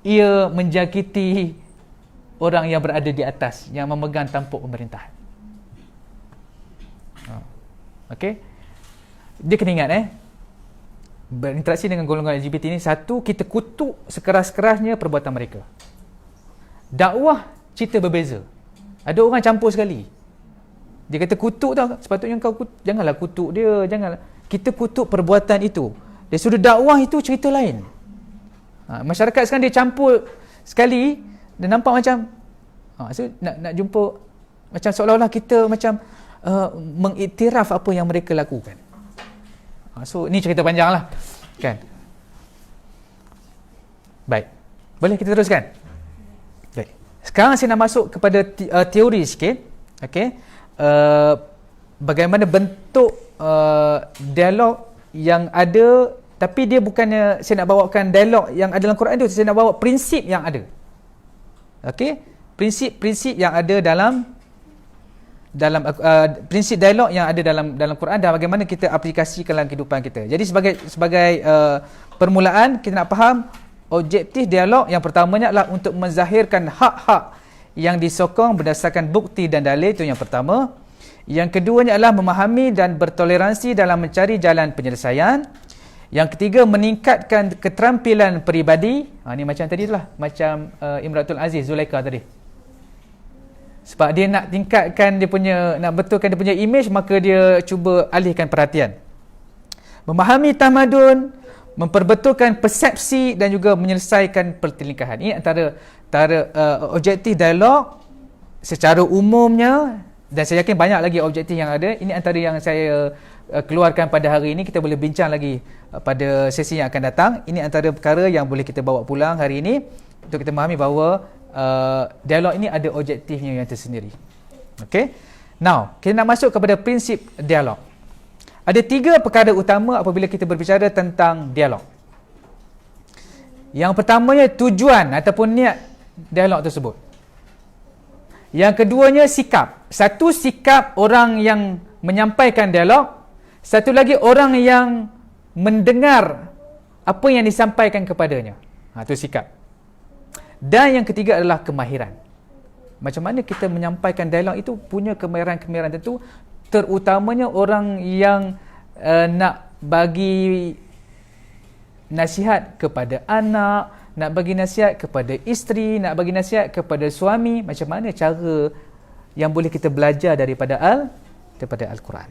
ia menjangkiti orang yang berada di atas, yang memegang tampuk pemerintahan. Okey, dia kena ingat berinteraksi dengan golongan LGBT ni, satu, kita kutuk sekeras-kerasnya perbuatan mereka. Dakwah cerita berbeza. Ada orang campur sekali. Dia kata kutuk tau, sepatutnya kau janganlah kutuk dia, janganlah. Kita kutuk perbuatan itu. Dari sudut dakwah itu cerita lain. Masyarakat sekarang dia campur sekali dan nampak macam so nak jumpa macam seolah-olah kita macam mengiktiraf apa yang mereka lakukan. So ni cerita panjang lah kan. Baik, boleh kita teruskan? Baik. Sekarang saya nak masuk kepada teori sikit. Okay. Bagaimana bentuk dialog yang ada, tapi dia bukannya saya nak bawakan dialog yang ada dalam Quran tu, saya nak bawa prinsip yang ada. Okey, prinsip-prinsip yang ada dalam prinsip dialog yang ada dalam Quran dan bagaimana kita aplikasikan dalam kehidupan kita. Jadi sebagai permulaan kita nak faham objektif dialog yang pertamanya adalah untuk menzahirkan hak-hak yang disokong berdasarkan bukti dan dalil, itu yang pertama. Yang keduanya adalah memahami dan bertoleransi dalam mencari jalan penyelesaian. Yang ketiga, meningkatkan keterampilan peribadi. Ni macam tadi lah, macam Imratul Aziz Zulaikha tadi. Sebab dia nak tingkatkan dia punya, nak betulkan dia punya image, maka dia cuba alihkan perhatian. Memahami tamadun, memperbetulkan persepsi dan juga menyelesaikan pertelingkahan. Ini antara objektif dialog secara umumnya, dan saya yakin banyak lagi objektif yang ada. Ini antara yang saya keluarkan pada hari ini. Kita boleh bincang lagi pada sesi yang akan datang. Ini antara perkara yang boleh kita bawa pulang hari ini untuk kita memahami bahawa dialog ini ada objektifnya yang tersendiri. Okay? Now, kita nak masuk kepada prinsip dialog. Ada 3 perkara utama apabila kita berbicara tentang dialog. Yang pertamanya, tujuan ataupun niat dialog tersebut. Yang keduanya, sikap. Satu, sikap orang yang menyampaikan dialog. Satu lagi, orang yang mendengar apa yang disampaikan kepadanya. Itu sikap. Dan yang ketiga adalah kemahiran. Macam mana kita menyampaikan dialog itu punya kemahiran-kemahiran tentu, terutamanya orang yang nak bagi nasihat kepada anak, nak bagi nasihat kepada isteri, nak bagi nasihat kepada suami. Macam mana cara yang boleh kita belajar daripada Al-Quran.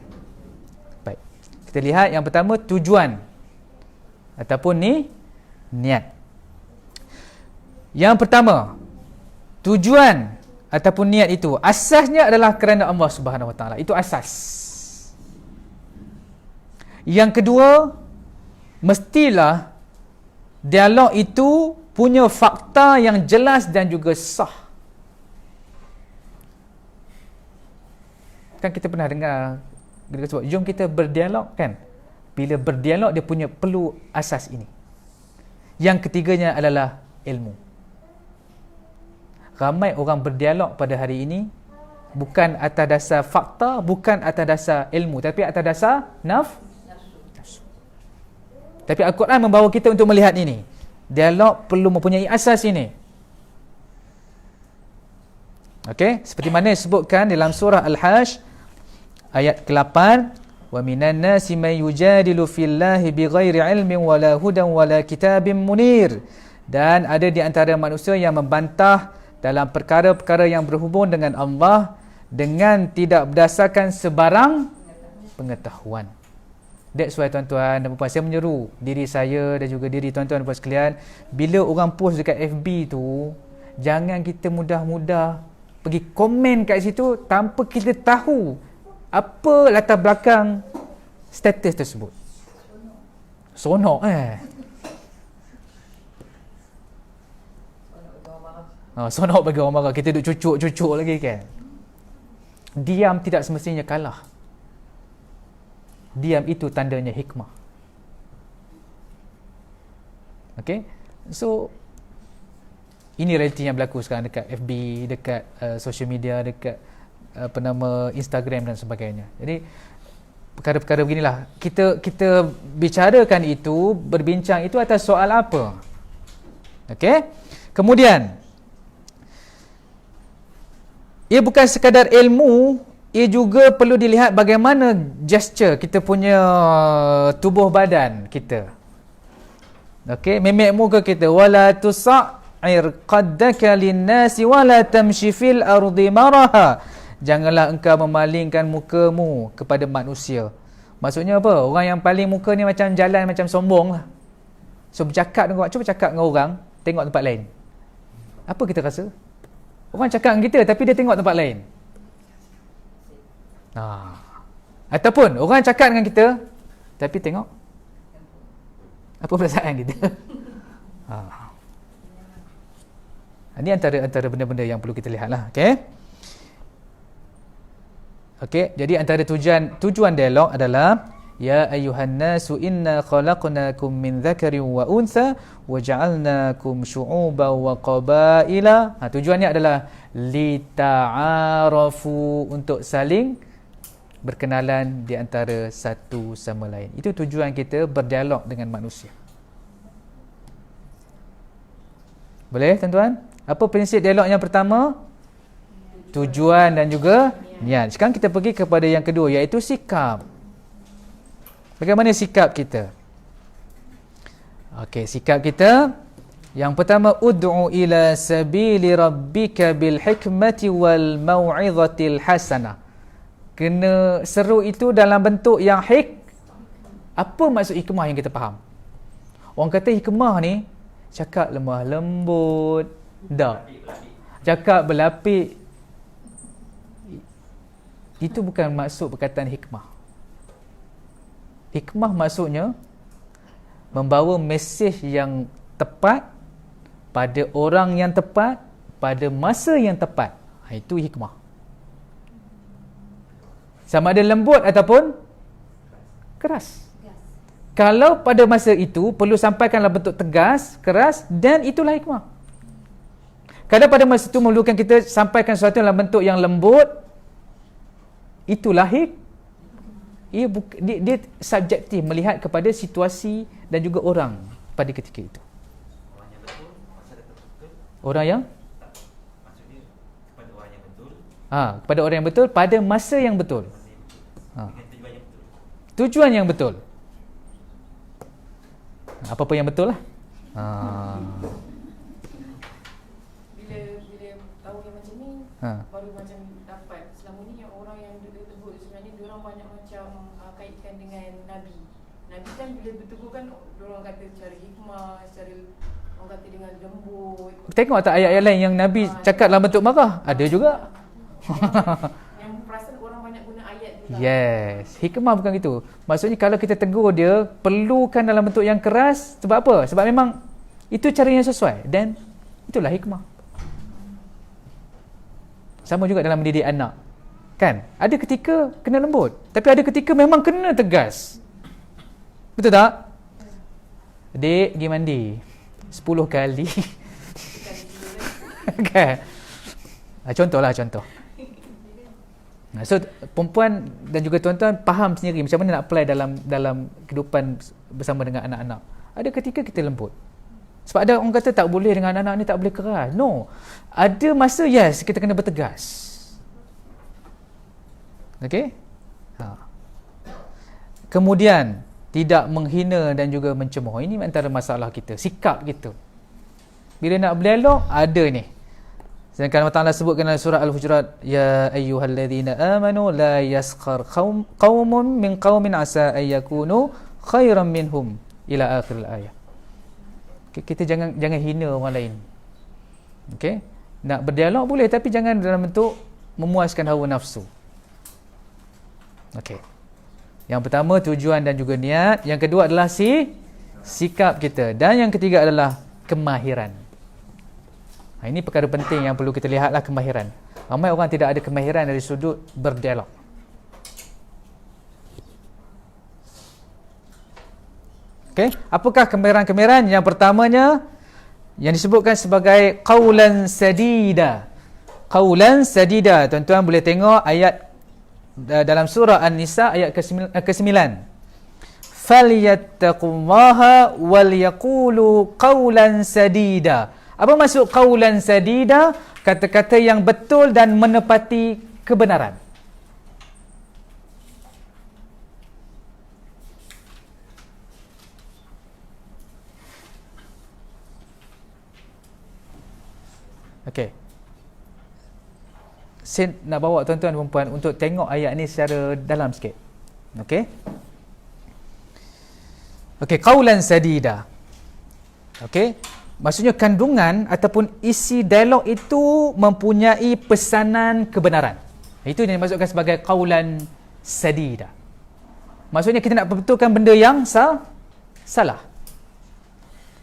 Baik. Kita lihat yang pertama, tujuan ataupun niat. Yang pertama, tujuan ataupun niat itu asasnya adalah kerana Allah Subhanahu Wa Taala. Itu asas. Yang kedua, mestilah dialog itu punya fakta yang jelas dan juga sah. Kan kita pernah dengar dia sebut, jom kita berdialog, kan? Bila berdialog dia punya perlu asas ini. Yang ketiganya adalah ilmu. Ramai orang berdialog pada hari ini bukan atas dasar fakta, bukan atas dasar ilmu, tapi atas dasar nafsu. Tapi Al-Quran membawa kita untuk melihat ini. Dialog perlu mempunyai asas ini. Okey, seperti mana disebutkan dalam surah Al-Hajj ayat ke-8, wa minan nasi may yujadilu fillahi bighairi ilmin wala hudan wala kitabim munir. Dan ada di antara manusia yang membantah dalam perkara-perkara yang berhubung dengan Allah dengan tidak berdasarkan sebarang pengetahuan. That's why tuan-tuan dan puan-puan, saya menyeru diri saya dan juga diri tuan-tuan dan puan sekalian, bila orang post dekat FB tu, jangan kita mudah-mudah pergi komen kat situ tanpa kita tahu apa latar belakang status tersebut. Sonok sonok bagi orang marah. Kita duk cucuk-cucuk lagi, kan? Diam tidak semestinya kalah. Diam itu tandanya hikmah. Okay? So, ini realiti yang berlaku sekarang dekat FB, dekat social media, dekat Instagram dan sebagainya. Jadi, perkara-perkara beginilah. Kita bicarakan itu, berbincang itu atas soal apa? Okay? Kemudian, ia bukan sekadar ilmu, ia juga perlu dilihat bagaimana gesture kita punya tubuh badan kita. Okey, memek muka kita, wala tusa'ir qaddaka lin-nasi wala tamshi fil ardi maraha. Janganlah engkau memalingkan mukamu kepada manusia. Maksudnya apa? Orang yang paling muka ni macam jalan macam sombong lah. So bercakap dengan orang, cuba cakap dengan orang, tengok tempat lain. Apa kita rasa? Orang cakap dengan kita tapi dia tengok tempat lain. Ataupun orang cakap dengan kita tapi tengok apa perasaan kita. Ini antara benda-benda yang perlu kita lihatlah. Okey, jadi antara tujuan dialog adalah ya ayyuhan nasu inna khalaqnakum min dzakarin wa untha wa ja'alnakum syu'uban wa qabaila. Tujuannya adalah lita'arafu, untuk saling berkenalan di antara satu sama lain. Itu tujuan kita berdialog dengan manusia. Boleh tuan-tuan? Apa prinsip dialog yang pertama? Tujuan dan juga niat. Sekarang kita pergi kepada yang kedua, iaitu sikap. Bagaimana sikap kita? Okey, sikap kita yang pertama, ud'u ila sabili rabbika bil hikmati wal mau'izatil hasanah. Kena seru itu dalam bentuk yang apa maksud hikmah yang kita faham? Orang kata hikmah ni cakap lemah lembut, tak. Cakap berlapik. Itu bukan maksud perkataan hikmah. Hikmah maksudnya membawa mesej yang tepat pada orang yang tepat pada masa yang tepat. Itu hikmah. Sama ada lembut ataupun keras. Kalau pada masa itu perlu sampaikan dalam bentuk tegas, keras, dan itulah hikmah. Kalau pada masa itu memerlukan kita sampaikan sesuatu dalam bentuk yang lembut, itulah dia subjektif melihat kepada situasi dan juga orang pada ketika itu. Orang yang maksudnya kepada orang yang betul. Kepada orang yang betul pada masa yang betul. Dengan tujuan yang betul. Tujuan yang betul. Apa-apa yang betul lah. Bila tahu yang macam ni, baru macam dapat. Selama ni yang orang yang dia tegur sebenarnya dia orang banyak macam kaitkan dengan Nabi. Nabi kan bila bertegur kan dia orang kata secara hikmah, secara orang kata dengan lembut. Tengok tak ayat-ayat lain yang Nabi cakap dalam bentuk marah? Ada juga. Yang perasan orang banyak guna ayat tu. Yes, hikmah bukan gitu. Maksudnya kalau kita tegur dia, perlukan dalam bentuk yang keras. Sebab apa? Sebab memang itu cara yang sesuai. Dan itulah hikmah. Sama juga dalam mendidik anak. Kan? Ada ketika kena lembut. Tapi ada ketika memang kena tegas. Betul tak? Adik, pergi mandi 10 kali. Kan? Contohlah contoh. So perempuan dan juga tuan-tuan faham sendiri macam mana nak apply dalam kehidupan bersama dengan anak-anak. Ada ketika kita lembut. Sebab ada orang kata tak boleh dengan anak-anak ni, tak boleh keras. No. Ada masa yes kita kena bertegas. Okey? Kemudian tidak menghina dan juga mencemooh. Ini antara masalah kita, sikap kita. Bila nak berdialog ada ni. Sedangkan Allah Ta'ala sebutkan dalam surah Al-Hujurat, ya ayyuhalladzina amanu la yaskhar qaumun min qaumin asa ay yakunu khairan minhum ila akhir ayat. Kita jangan hina orang lain. Okey? Nak berdialog boleh tapi jangan dalam bentuk memuaskan hawa nafsu. Okey. Yang pertama tujuan dan juga niat, yang kedua adalah sikap kita, dan yang ketiga adalah kemahiran. Ini perkara penting yang perlu kita lihatlah, kemahiran. Ramai orang tidak ada kemahiran dari sudut berdialog. Okey, apakah kemahiran-kemahiran? Yang pertamanya yang disebutkan sebagai qaulan sadida. Qaulan sadida, tuan-tuan boleh tengok ayat dalam surah An-Nisa ayat ke-9. Falyattaqullaha wal yaqulu qaulan sadida. Apa maksud qaulan sadida? Kata-kata yang betul dan menepati kebenaran. Okey. Saya nak bawa tuan-tuan dan puan untuk tengok ayat ni secara dalam sikit. Okey. Okey, qaulan sadida. Okey. Maksudnya kandungan ataupun isi dialog itu mempunyai pesanan kebenaran. Itu yang dimaksudkan sebagai qaulan sadida. Maksudnya kita nak betulkan benda yang salah.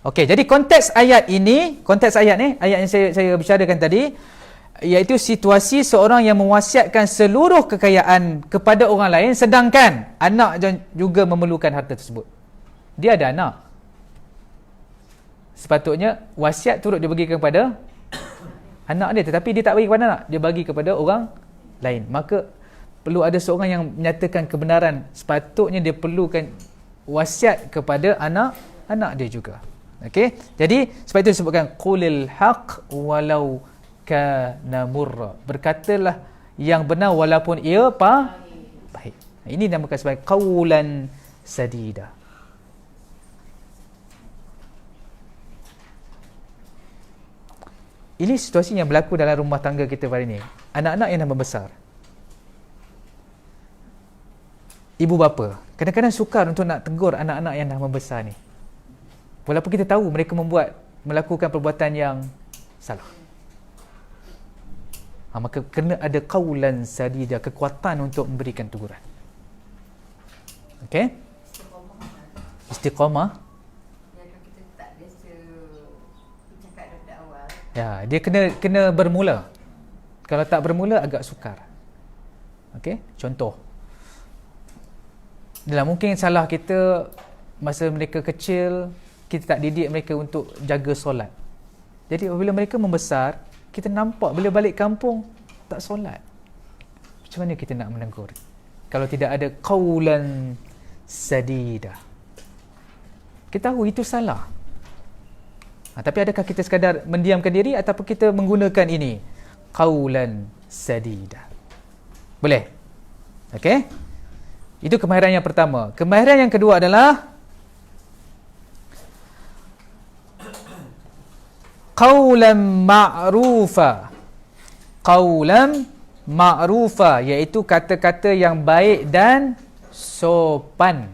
Okey, jadi konteks ayat ini, ayat yang saya bicarakan tadi, iaitu situasi seorang yang mewasiatkan seluruh kekayaan kepada orang lain sedangkan anak juga memerlukan harta tersebut. Dia ada anak. Sepatutnya wasiat turut dia bagikan kepada anak dia, tetapi dia tak bagi kepada anak, dia bagi kepada orang lain. Maka perlu ada seorang yang menyatakan kebenaran. Sepatutnya dia perlukan wasiat kepada anak dia juga. Okey, jadi sebab itu disebutkan qulil haq walau kana murra. Berkatalah yang benar walaupun ia pahit. Ini dinamakan sebagai qaulan sadida. Ini situasi yang berlaku dalam rumah tangga kita hari ini. Anak-anak yang dah membesar. Ibu bapa kadang-kadang sukar untuk nak tegur anak-anak yang dah membesar ni. Walaupun kita tahu mereka melakukan perbuatan yang salah. Maka kena ada qaulan sadida, kekuatan untuk memberikan teguran. Okey? Istiqamah. Kita tak biasa bercakap daripada awal. Ya, dia kena bermula. Kalau tak bermula agak sukar. Okey, contoh. Dalam mungkin salah kita masa mereka kecil, kita tak didik mereka untuk jaga solat. Jadi apabila mereka membesar, kita nampak bila balik kampung tak solat. Macam mana kita nak menegur? Kalau tidak ada qaulan sadida. Kita tahu itu salah. Tapi adakah kita sekadar mendiamkan diri ataupun kita menggunakan ini? Qaulan sadida. Boleh? Okey? Itu kemahiran yang pertama. Kemahiran yang kedua adalah qaulan ma'rufa. Qaulan ma'rufa, iaitu kata-kata yang baik dan sopan.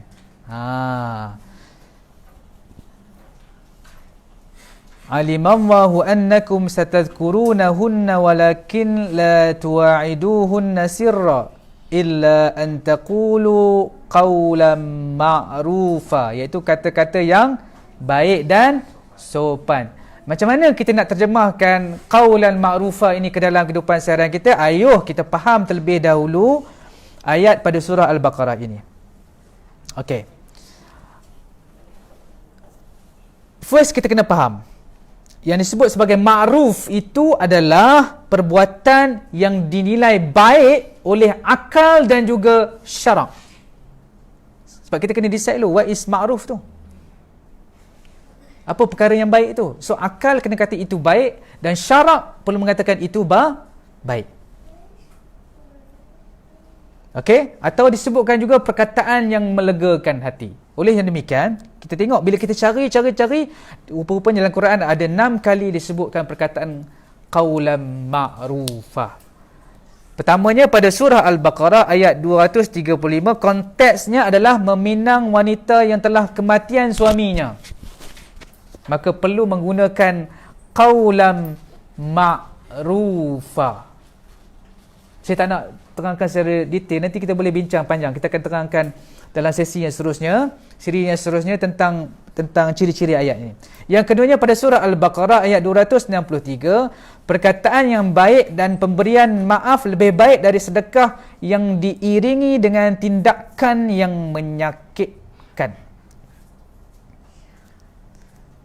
Alimallahu annakum satadhkurunahunna walakin la tuwa'iduhunna sirra illa an taqulu qaulan ma'rufa, iaitu kata-kata yang baik dan sopan. Macam mana kita nak terjemahkan qaulan ma'rufa ini ke dalam kehidupan seharian kita? Ayuh kita faham terlebih dahulu ayat pada surah Al-Baqarah ini. Okey. First kita kena faham. Yang disebut sebagai ma'ruf itu adalah perbuatan yang dinilai baik oleh akal dan juga syarak. Sebab kita kena decide dulu what is ma'ruf tu. Apa perkara yang baik tu? So akal kena kata itu baik dan syarak perlu mengatakan itu baik. Okey? Atau disebutkan juga perkataan yang melegakan hati. Oleh yang demikian, kita tengok bila kita cari, rupa-rupanya dalam Quran ada 6 kali disebutkan perkataan qaulan ma'rufah. Pertamanya pada surah Al-Baqarah ayat 235, konteksnya adalah meminang wanita yang telah kematian suaminya. Maka perlu menggunakan qaulan ma'rufah. Saya tak nak terangkan secara detail, nanti kita boleh bincang panjang. Kita akan terangkan dalam sesi yang seterusnya tentang ciri-ciri ayat ini. Yang keduanya pada surah Al-Baqarah ayat 263, perkataan yang baik dan pemberian maaf lebih baik dari sedekah yang diiringi dengan tindakan yang menyakitkan.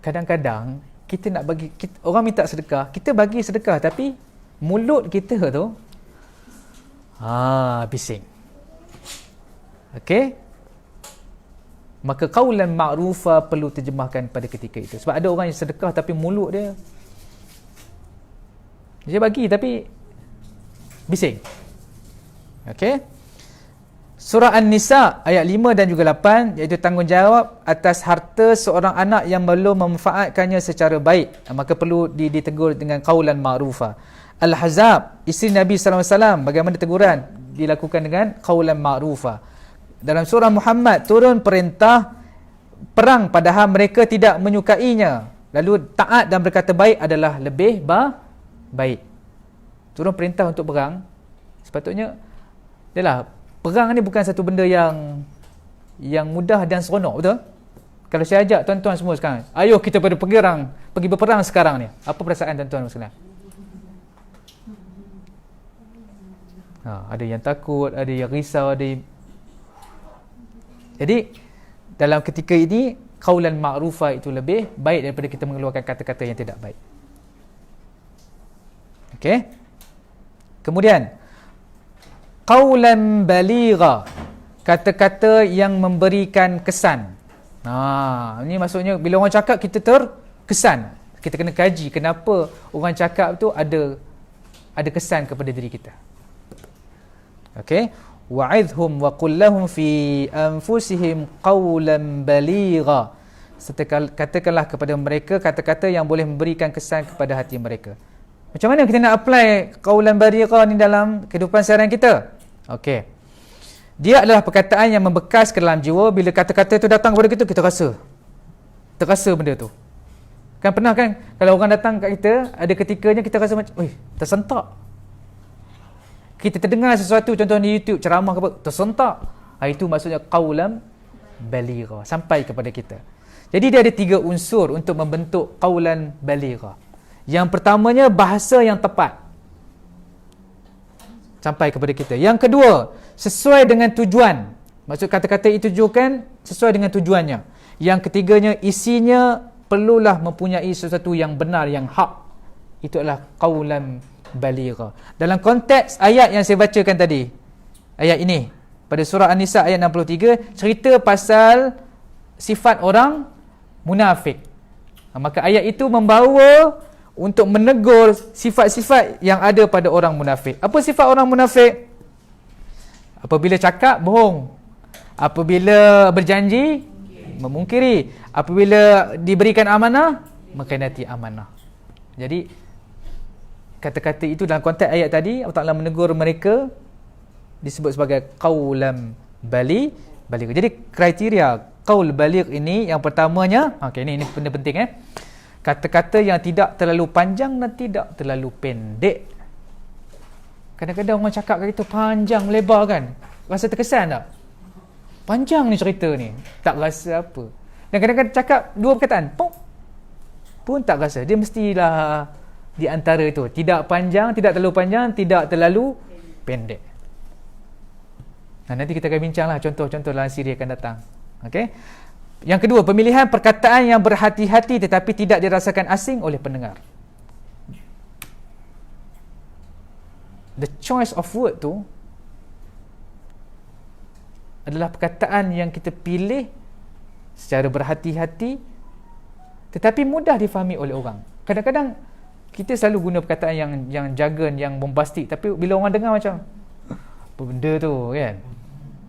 Kadang-kadang kita nak bagi orang minta sedekah, kita bagi sedekah tapi mulut kita tu bising. Okey? Maka qaulan ma'rufa perlu terjemahkan pada ketika itu. Sebab ada orang yang sedekah tapi mulut dia bagi tapi bising. Okey? Surah An-Nisa ayat 5 dan juga 8, iaitu tanggungjawab atas harta seorang anak yang belum memanfaatkannya secara baik. Maka perlu ditegur dengan qaulan ma'rufa. Al-Ahzab, isteri Nabi SAW, bagaimana teguran dilakukan dengan qaulan ma'rufa. Dalam surah Muhammad turun perintah perang padahal mereka tidak menyukainya. Lalu taat dan berkata baik adalah lebih baik. Turun perintah untuk perang. Sepatutnya yalah, perang ni bukan satu benda yang mudah dan seronok, betul? Kalau saya ajak tuan-tuan semua sekarang, ayo kita pergi berperang sekarang ni. Apa perasaan tuan-tuan sekarang? Ada yang takut, ada yang risau, Jadi dalam ketika ini qaulan ma'rufa itu lebih baik daripada kita mengeluarkan kata-kata yang tidak baik. Okey? Kemudian qaulan baligha, kata-kata yang memberikan kesan. Ini maksudnya bila orang cakap kita terkesan. Kita kena kaji kenapa orang cakap tu ada kesan kepada diri kita. Okey, wa'idhum wa qul lahum fi anfusihim qawlan baligha. Katakanlah kepada mereka kata-kata yang boleh memberikan kesan kepada hati mereka. Macam mana kita nak apply qaulan balighah ni dalam kehidupan seharian kita? Okey. Dia adalah perkataan yang membekas ke dalam jiwa. Bila kata-kata tu datang kepada kita, kita rasa. Terasa benda tu. Kan pernah kan, kalau orang datang kat kita, ada ketikanya kita rasa macam, tersentak. Kita terdengar sesuatu, contoh di YouTube, ceramah ke apa, tersentak. Itu maksudnya qaulan balighah, sampai kepada kita. Jadi dia ada 3 unsur untuk membentuk qaulan balighah. Yang pertamanya, bahasa yang tepat, sampai kepada kita. Yang kedua, sesuai dengan tujuan. Maksud kata-kata itu tujukan sesuai dengan tujuannya. Yang ketiganya, isinya perlulah mempunyai sesuatu yang benar, yang hak. Itu adalah qaulan balighah. Dalam konteks ayat yang saya bacakan tadi, ayat ini pada surah An-Nisa ayat 63, cerita pasal sifat orang munafik. Maka ayat itu membawa untuk menegur sifat-sifat yang ada pada orang munafik. Apa sifat orang munafik? Apabila cakap, bohong. Apabila berjanji, memungkiri. Apabila diberikan amanah, mengkhianati amanah. Jadi kata-kata itu dalam konteks ayat tadi, Allah Ta'ala menegur mereka, disebut sebagai qaulan baligh. Jadi kriteria qaul baligh ini, yang pertamanya, ini benda penting, kata-kata yang tidak terlalu panjang dan tidak terlalu pendek. Kadang-kadang orang cakap kat kita panjang lebar kan, rasa terkesan tak? Panjang ni cerita ni, tak rasa apa. Dan kadang-kadang cakap 2 perkataan, pun tak rasa. Dia mestilah di antara itu, tidak panjang, tidak terlalu panjang, tidak terlalu pendek. Nanti kita akan bincanglah contoh-contoh dalam siri akan datang. Okey. Yang kedua, pemilihan perkataan yang berhati-hati tetapi tidak dirasakan asing oleh pendengar. The choice of word tu adalah perkataan yang kita pilih secara berhati-hati tetapi mudah difahami oleh orang. Kadang-kadang kita selalu guna perkataan yang jargon, yang bombastik, tapi bila orang dengar macam apa benda tu kan,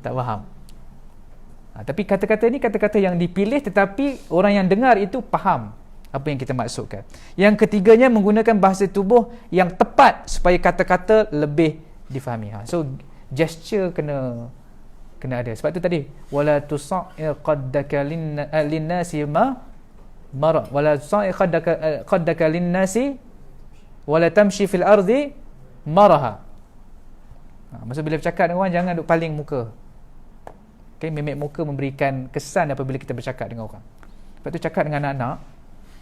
tak faham. Tapi kata-kata ni kata-kata yang dipilih tetapi orang yang dengar itu faham apa yang kita maksudkan. Yang ketiganya, menggunakan bahasa tubuh yang tepat supaya kata-kata lebih difahami. So gesture kena ada. Sebab tu tadi, wala tusa'ir qaddaka lin-nasi mara wala tusa'ir qaddaka lin-nasi wala tamshi fil ardi maraha. Maksud bila bercakap dengan orang, jangan duk paling muka. Mimik muka memberikan kesan apabila kita bercakap dengan orang. Lepas tu cakap dengan anak-anak,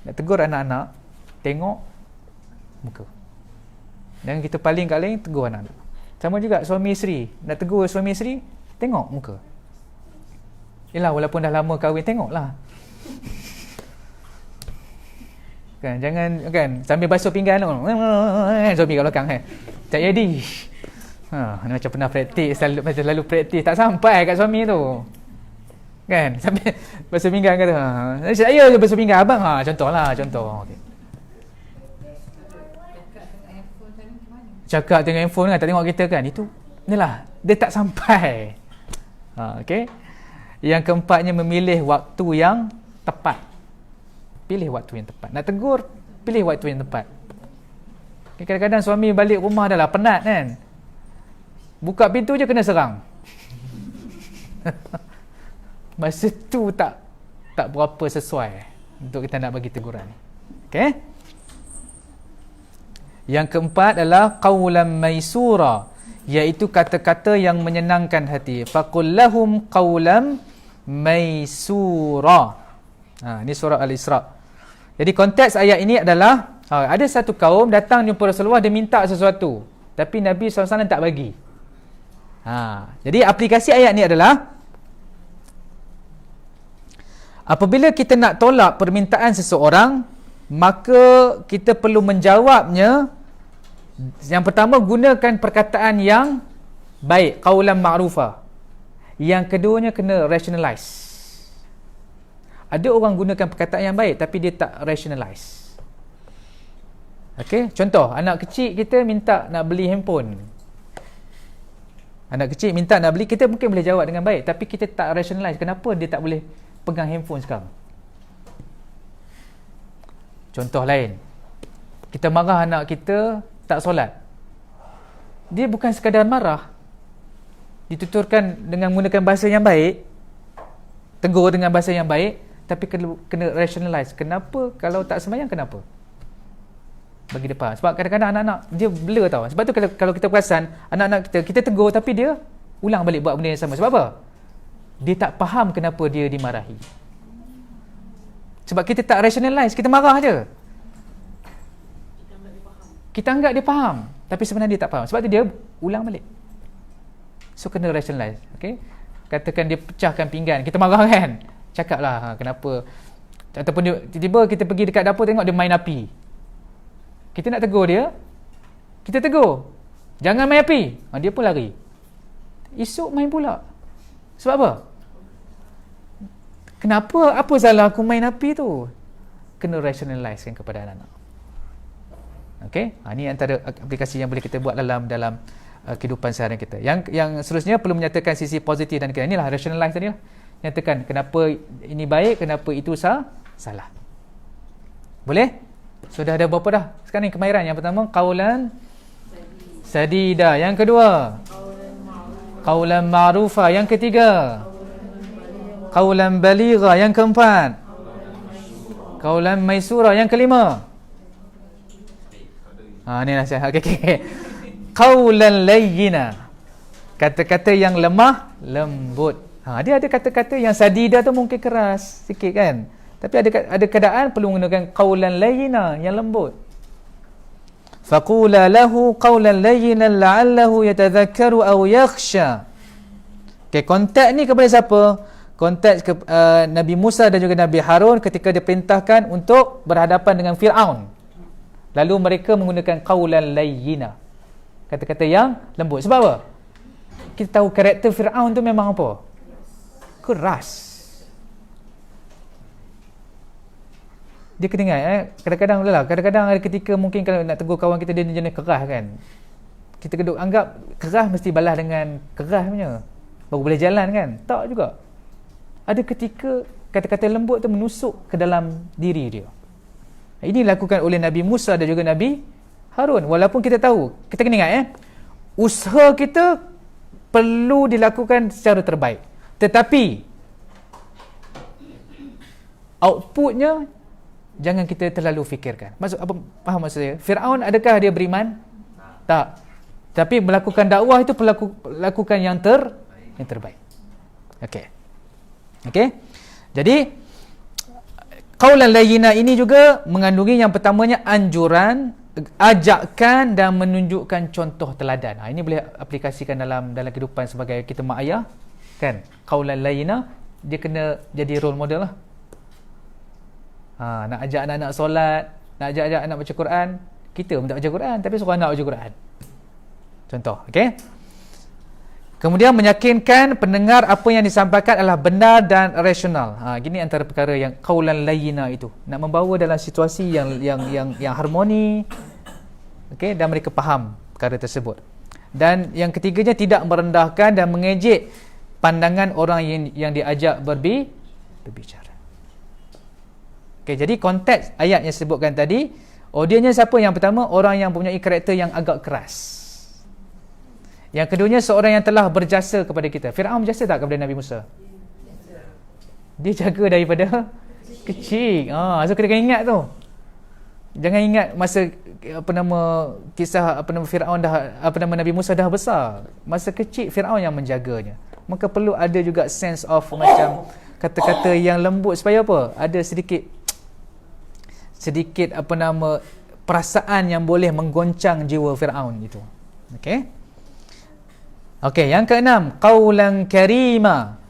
nak tegur anak-anak, tengok muka. Jangan kita paling kat lain, tegur anak-anak. Sama juga suami isteri, nak tegur suami isteri, tengok muka. Yelah, walaupun dah lama kahwin, tengoklah. Kan, jangan kan sambil basuh pinggan suami kat belakang tak jadi. Macam pernah praktis, selalu praktis, tak sampai kat suami tu. Kan, sampai basuh pinggan kata, saya je basuh pinggan abang. Contoh. Okay. Cakap tengok handphone kan, tak tengok kita kan, itu inilah, dia tak sampai. Okey. Yang keempatnya, memilih waktu yang tepat. Pilih waktu yang tepat. Nak tegur, pilih waktu yang tepat. Kadang-kadang suami balik rumah dah lah penat kan, buka pintu je kena serang. Masa tu tak berapa sesuai untuk kita nak bagi teguran. Okey. Yang keempat adalah qaulan maisura, iaitu kata-kata yang menyenangkan hati. Faqul lahum qaulan maisura. Ini surah Al-Isra. Jadi konteks ayat ini adalah ada satu kaum datang jumpa Rasulullah, dia minta sesuatu, tapi Nabi SAW tak bagi. Jadi aplikasi ayat ni adalah, apabila kita nak tolak permintaan seseorang, maka kita perlu menjawabnya. Yang pertama, gunakan perkataan yang baik, qaulan ma'rufah. Yang keduanya, kena rationalize. Ada orang gunakan perkataan yang baik tapi dia tak rationalize. Okey, contoh, anak kecil kita minta nak beli handphone. Anak kecil minta nak beli, kita mungkin boleh jawab dengan baik, tapi kita tak rationalize kenapa dia tak boleh pegang handphone sekarang. Contoh lain, kita marah anak kita tak solat, dia bukan sekadar marah, dituturkan dengan menggunakan bahasa yang baik, tegur dengan bahasa yang baik, tapi kena rationalize. Kenapa kalau tak sembahyang, kenapa? Bagi dia faham. Sebab kadang-kadang anak-anak dia blur tau. Sebab tu kalau kita perasan anak-anak kita tegur tapi dia ulang balik buat benda yang sama. Sebab apa? Dia tak faham kenapa dia dimarahi. Sebab kita tak rationalize, kita marah je. Kita anggap dia faham, tapi sebenarnya dia tak faham. Sebab tu dia ulang balik. So kena rationalize. Okay? Katakan dia pecahkan pinggan, kita marah kan? Cakaplah kenapa. Ataupun dia, tiba-tiba kita pergi dekat dapur tengok dia main api. Kita nak tegur dia, kita tegur, jangan main api. Dia pun lari. Esok main pula. Sebab apa? Kenapa? Apa salah aku main api tu? Kena rationalizekan kepada anak-anak. Okey, ini antara aplikasi yang boleh kita buat dalam kehidupan seharian kita. Yang seterusnya perlu menyatakan sisi positif dan negatif. Inilah rationalize tadi lah. Nyatakan kenapa ini baik, kenapa itu salah. Boleh? Sudah ada berapa dah? Sekarang ni kemahiran. Yang pertama qaulan sadida. Yang kedua qaulan ma'rufa. Yang ketiga qaulan baligha. Yang keempat qaulan maisura. Yang kelima ni nasihat. Okey. Qaulan layyina. Kata-kata yang lemah lembut. Dia ada kata-kata yang sadida tu mungkin keras sikit kan. Tapi ada keadaan perlu menggunakan qaulan layyina yang lembut. Faqula lahu qaulan layyinan la'allahu yatadhakkaru aw yakhsha. Okey, konteks ni kepada siapa? Konteks Nabi Musa dan juga Nabi Harun ketika diperintahkan untuk berhadapan dengan Firaun. Lalu mereka menggunakan qaulan layyina. Kata-kata yang lembut. Sebab apa? Kita tahu karakter Firaun tu memang apa? Keras. Dia kena ingat kadang-kadang ada ketika mungkin kalau nak tegur kawan kita dia jenis keras kan. Kita keduk anggap keras mesti balas dengan keras punya baru boleh jalan kan. Tak juga. Ada ketika kata-kata lembut tu menusuk ke dalam diri dia. Ini dilakukan oleh Nabi Musa dan juga Nabi Harun. Walaupun kita tahu, kita kena ingat usaha kita perlu dilakukan secara terbaik. Tetapi outputnya jangan kita terlalu fikirkan. Maksud apa? Faham maksud saya? Firaun adakah dia beriman? Tak. Tapi melakukan dakwah itu lakukan yang terbaik. Okey. Jadi qaulan layyina ini juga mengandungi yang pertamanya anjuran, ajakan dan menunjukkan contoh teladan. Ini boleh aplikasikan dalam kehidupan sebagai kita mak ayah kan. Qaulan layyina dia kena jadi role model lah. Nak ajak anak-anak solat, nak ajak anak baca Quran, kita pun tak baca Quran tapi suruh anak baca Quran. Contoh, okey. Kemudian meyakinkan pendengar apa yang disampaikan adalah benar dan rasional. Gini antara perkara yang qaulan layyina itu, nak membawa dalam situasi yang harmoni, okey, dan mereka faham perkara tersebut. Dan yang ketiganya tidak merendahkan dan mengejek pandangan orang yang diajak berbicara. Okay, jadi konteks ayat yang sebutkan tadi, audiennya siapa? Yang pertama, orang yang mempunyai karakter yang agak keras. Yang keduanya, seorang yang telah berjasa kepada kita. Firaun berjasa tak kepada Nabi Musa? Dia jaga daripada kecil. So kita kena ingat tu. Jangan ingat masa kisah Firaun Nabi Musa dah besar. Masa kecil Firaun yang menjaganya. Maka perlu ada juga sense of macam kata-kata yang lembut supaya apa? Ada sedikit perasaan yang boleh menggoncang jiwa Firaun itu. Okey, yang keenam, qaulan karima,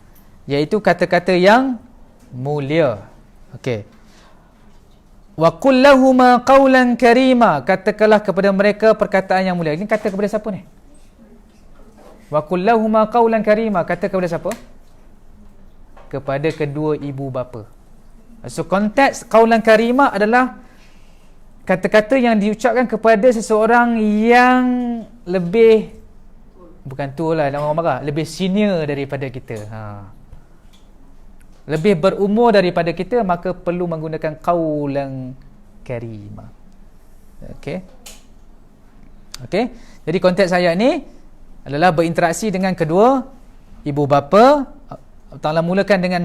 iaitu kata-kata yang mulia. Okey. Wa qul lahumā qaulan karima, katakanlah kepada mereka perkataan yang mulia. Ini kata kepada siapa ni? Wa qul lahumā qaulan karima, kata kepada siapa? Kepada kedua ibu bapa. So konteks qaulan karima adalah kata-kata yang diucapkan kepada seseorang yang lebih, bukan tu lah orang marah, lebih senior daripada kita, lebih berumur daripada kita, maka perlu menggunakan qaulan karima. Okey. Okey. Jadi konteks ayat ni adalah berinteraksi dengan kedua ibu bapa. Allah mulakan dengan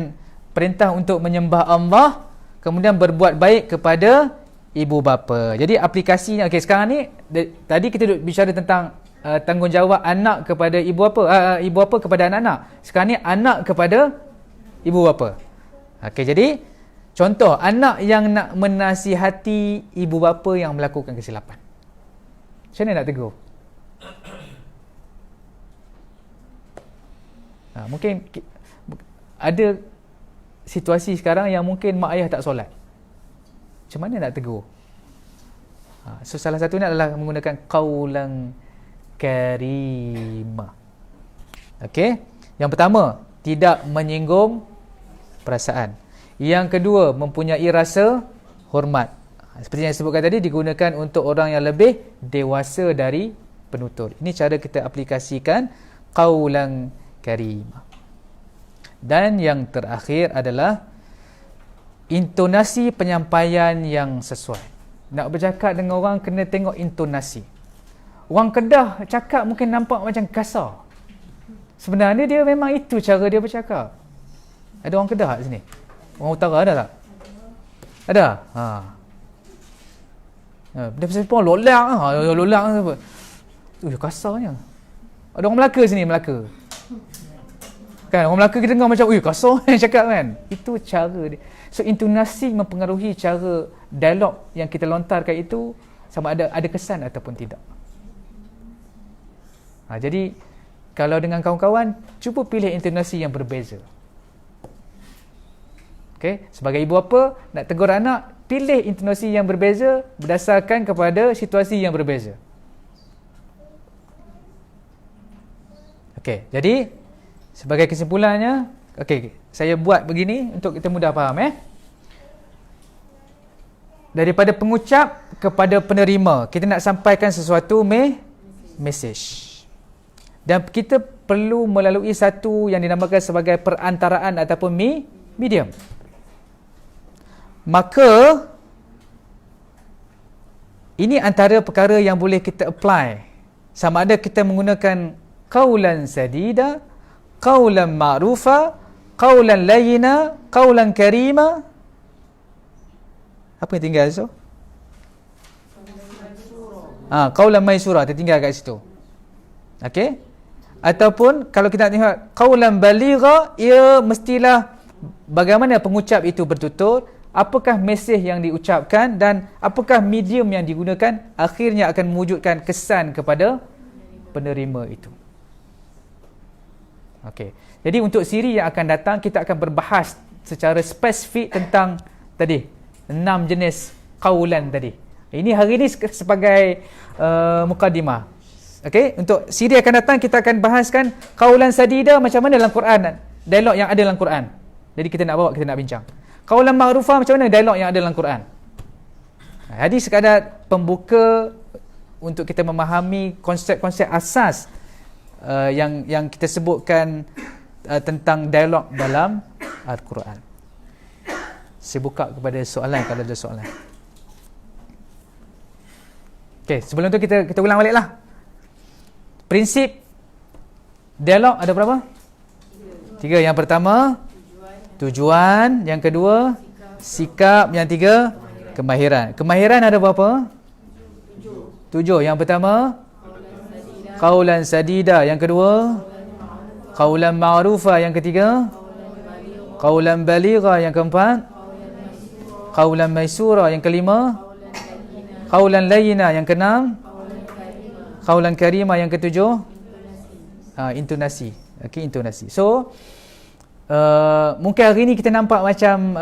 perintah untuk menyembah Allah, kemudian berbuat baik kepada ibu bapa. Jadi aplikasinya, okey, sekarang ni tadi kita duk bicara tentang tanggungjawab anak kepada ibu bapa, ibu bapa kepada anak-anak. Sekarang ni anak kepada ibu bapa. Okey, jadi contoh anak yang nak menasihati ibu bapa yang melakukan kesilapan. Macam mana nak tegur? Mungkin ada situasi sekarang yang mungkin mak ayah tak solat. Macam mana nak tegur? So salah satunya adalah menggunakan qaulan karima. Okey. Yang pertama, tidak menyinggung perasaan. Yang kedua, mempunyai rasa hormat. Seperti yang disebutkan tadi, digunakan untuk orang yang lebih dewasa dari penutur. Ini cara kita aplikasikan qaulan karima. Dan yang terakhir adalah intonasi penyampaian yang sesuai. Nak bercakap dengan orang kena tengok intonasi. Orang Kedah cakap mungkin nampak macam kasar. Sebenarnya dia memang itu cara dia bercakap. Ada orang Kedah kat sini? Orang utara ada tak? Ada? Dia pasal pun lolak. Lolak apa? Kasarnya. Ada orang Melaka sini, Melaka. Kan, orang Melaka kita dengar macam, kasar yang cakap kan. Itu cara dia. So, intonasi mempengaruhi cara dialog yang kita lontarkan itu sama ada kesan ataupun tidak. Jadi, kalau dengan kawan-kawan, cuba pilih intonasi yang berbeza. Okay? Sebagai ibu bapa, nak tegur anak, pilih intonasi yang berbeza berdasarkan kepada situasi yang berbeza. Okay, jadi sebagai kesimpulannya, saya buat begini untuk kita mudah faham. Daripada pengucap kepada penerima, kita nak sampaikan sesuatu message. Dan kita perlu melalui satu yang dinamakan sebagai perantaraan ataupun medium. Maka ini antara perkara yang boleh kita apply. Sama ada kita menggunakan qaulan sadida, qaulan ma'rufa, qaulan layyina, qaulan karima. Apa yang tinggal tu? Qaulan maysura tertinggal kat situ. Okey? Ataupun kalau kita nak tengok qaulan baligha, ia mestilah bagaimana pengucap itu bertutur, apakah mesej yang diucapkan dan apakah medium yang digunakan, akhirnya akan mewujudkan kesan kepada penerima itu. Okey. Jadi untuk siri yang akan datang, kita akan berbahas secara spesifik tentang tadi 6 jenis qaulan tadi. Ini hari ini sebagai mukadimah. Okey, untuk siri akan datang kita akan bahaskan qaulan sadida macam mana dalam Quran, dialog yang ada dalam Quran. Jadi kita nak bincang. Qaulan ma'rufah macam mana dialog yang ada dalam Quran. Jadi sekadar pembuka untuk kita memahami konsep-konsep asas yang kita sebutkan tentang dialog dalam Al-Quran. Saya buka kepada soalan kalau ada soalan. Okey, sebelum tu kita ulang baliklah. Prinsip dialog ada berapa? 3. Yang pertama, tujuan. Yang kedua, sikap. Yang 3, kemahiran. Kemahiran ada berapa? 7. Yang pertama, qaulan sadida. Yang kedua, qaulan ma'rufa. Yang ketiga, qaulan baligha. Yang keempat, qaulan maysura. Yang kelima, qaulan layyina. Yang keenam, qaulan karima. Yang ketujuh, intonasi. Okey, intonasi. So mungkin hari ni kita nampak macam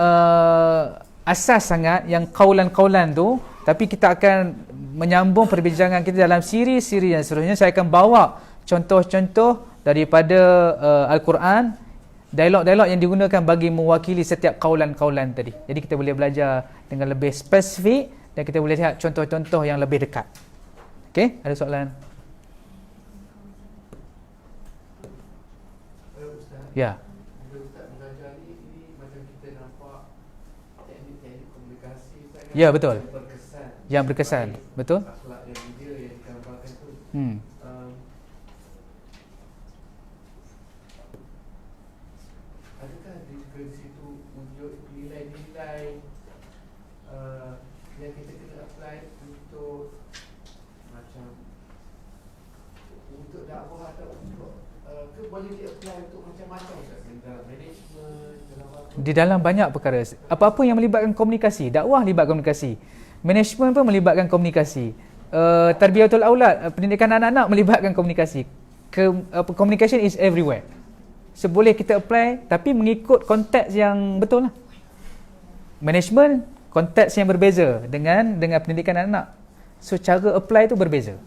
asas sangat yang qaulan-qaulan tu, tapi kita akan menyambung perbincangan kita dalam siri-siri yang seterusnya. Saya akan bawa contoh-contoh daripada Al-Quran, dialog-dialog yang digunakan bagi mewakili setiap qaulan-qaulan tadi. Jadi kita boleh belajar dengan lebih spesifik dan kita boleh lihat contoh-contoh yang lebih dekat. Okey, ada soalan? Ya. Bila Ustaz mengajar ini macam kita nampak teknik-teknik komunikasi Ustaz, Ya, betul. berkesan. yang berkesan. Betul? Akhlak yang mulia yang digambarkan tu. Adakah di situ wujud nilai-nilai yang kita kena apply untuk macam untuk dakwah atau untuk ke boleh di-apply untuk macam-macam Ustaz? Dalam management, dalam apa? Di dalam banyak perkara. Apa-apa yang melibatkan komunikasi, dakwah libat komunikasi. Management pun melibatkan komunikasi. Tarbiyatul aulad, pendidikan anak-anak melibatkan komunikasi. Communication is everywhere. So boleh kita apply tapi mengikut konteks yang betul lah. Management konteks yang berbeza dengan pendidikan anak. So cara apply tu berbeza.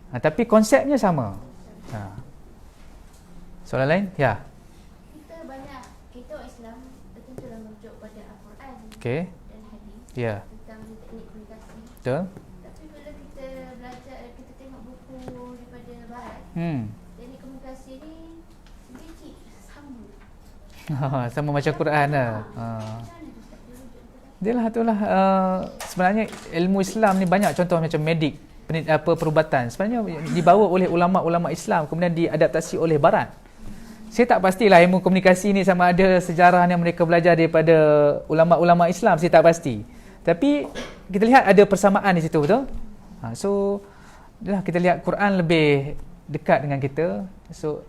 Tapi konsepnya sama. Soalan lain? Ya. Kita orang Islam tentulah merujuk pada Al-Quran Okey. dan hadis Ya. tentang teknik komunikasi. Betul. Tapi bila kita belajar, kita tengok buku daripada barat, teknik komunikasi ni sedikit sama. Sama macam Quran lah. Dia lah itulah sebenarnya ilmu Islam ni banyak contoh macam medik, perubatan sebenarnya dibawa oleh ulama-ulama Islam kemudian diadaptasi oleh barat. Saya tak pastilah ilmu komunikasi ni sama ada sejarah yang mereka belajar daripada ulama-ulama Islam, saya tak pasti. Tapi kita lihat ada persamaan di situ, betul? So itulah kita lihat Quran lebih dekat dengan kita. So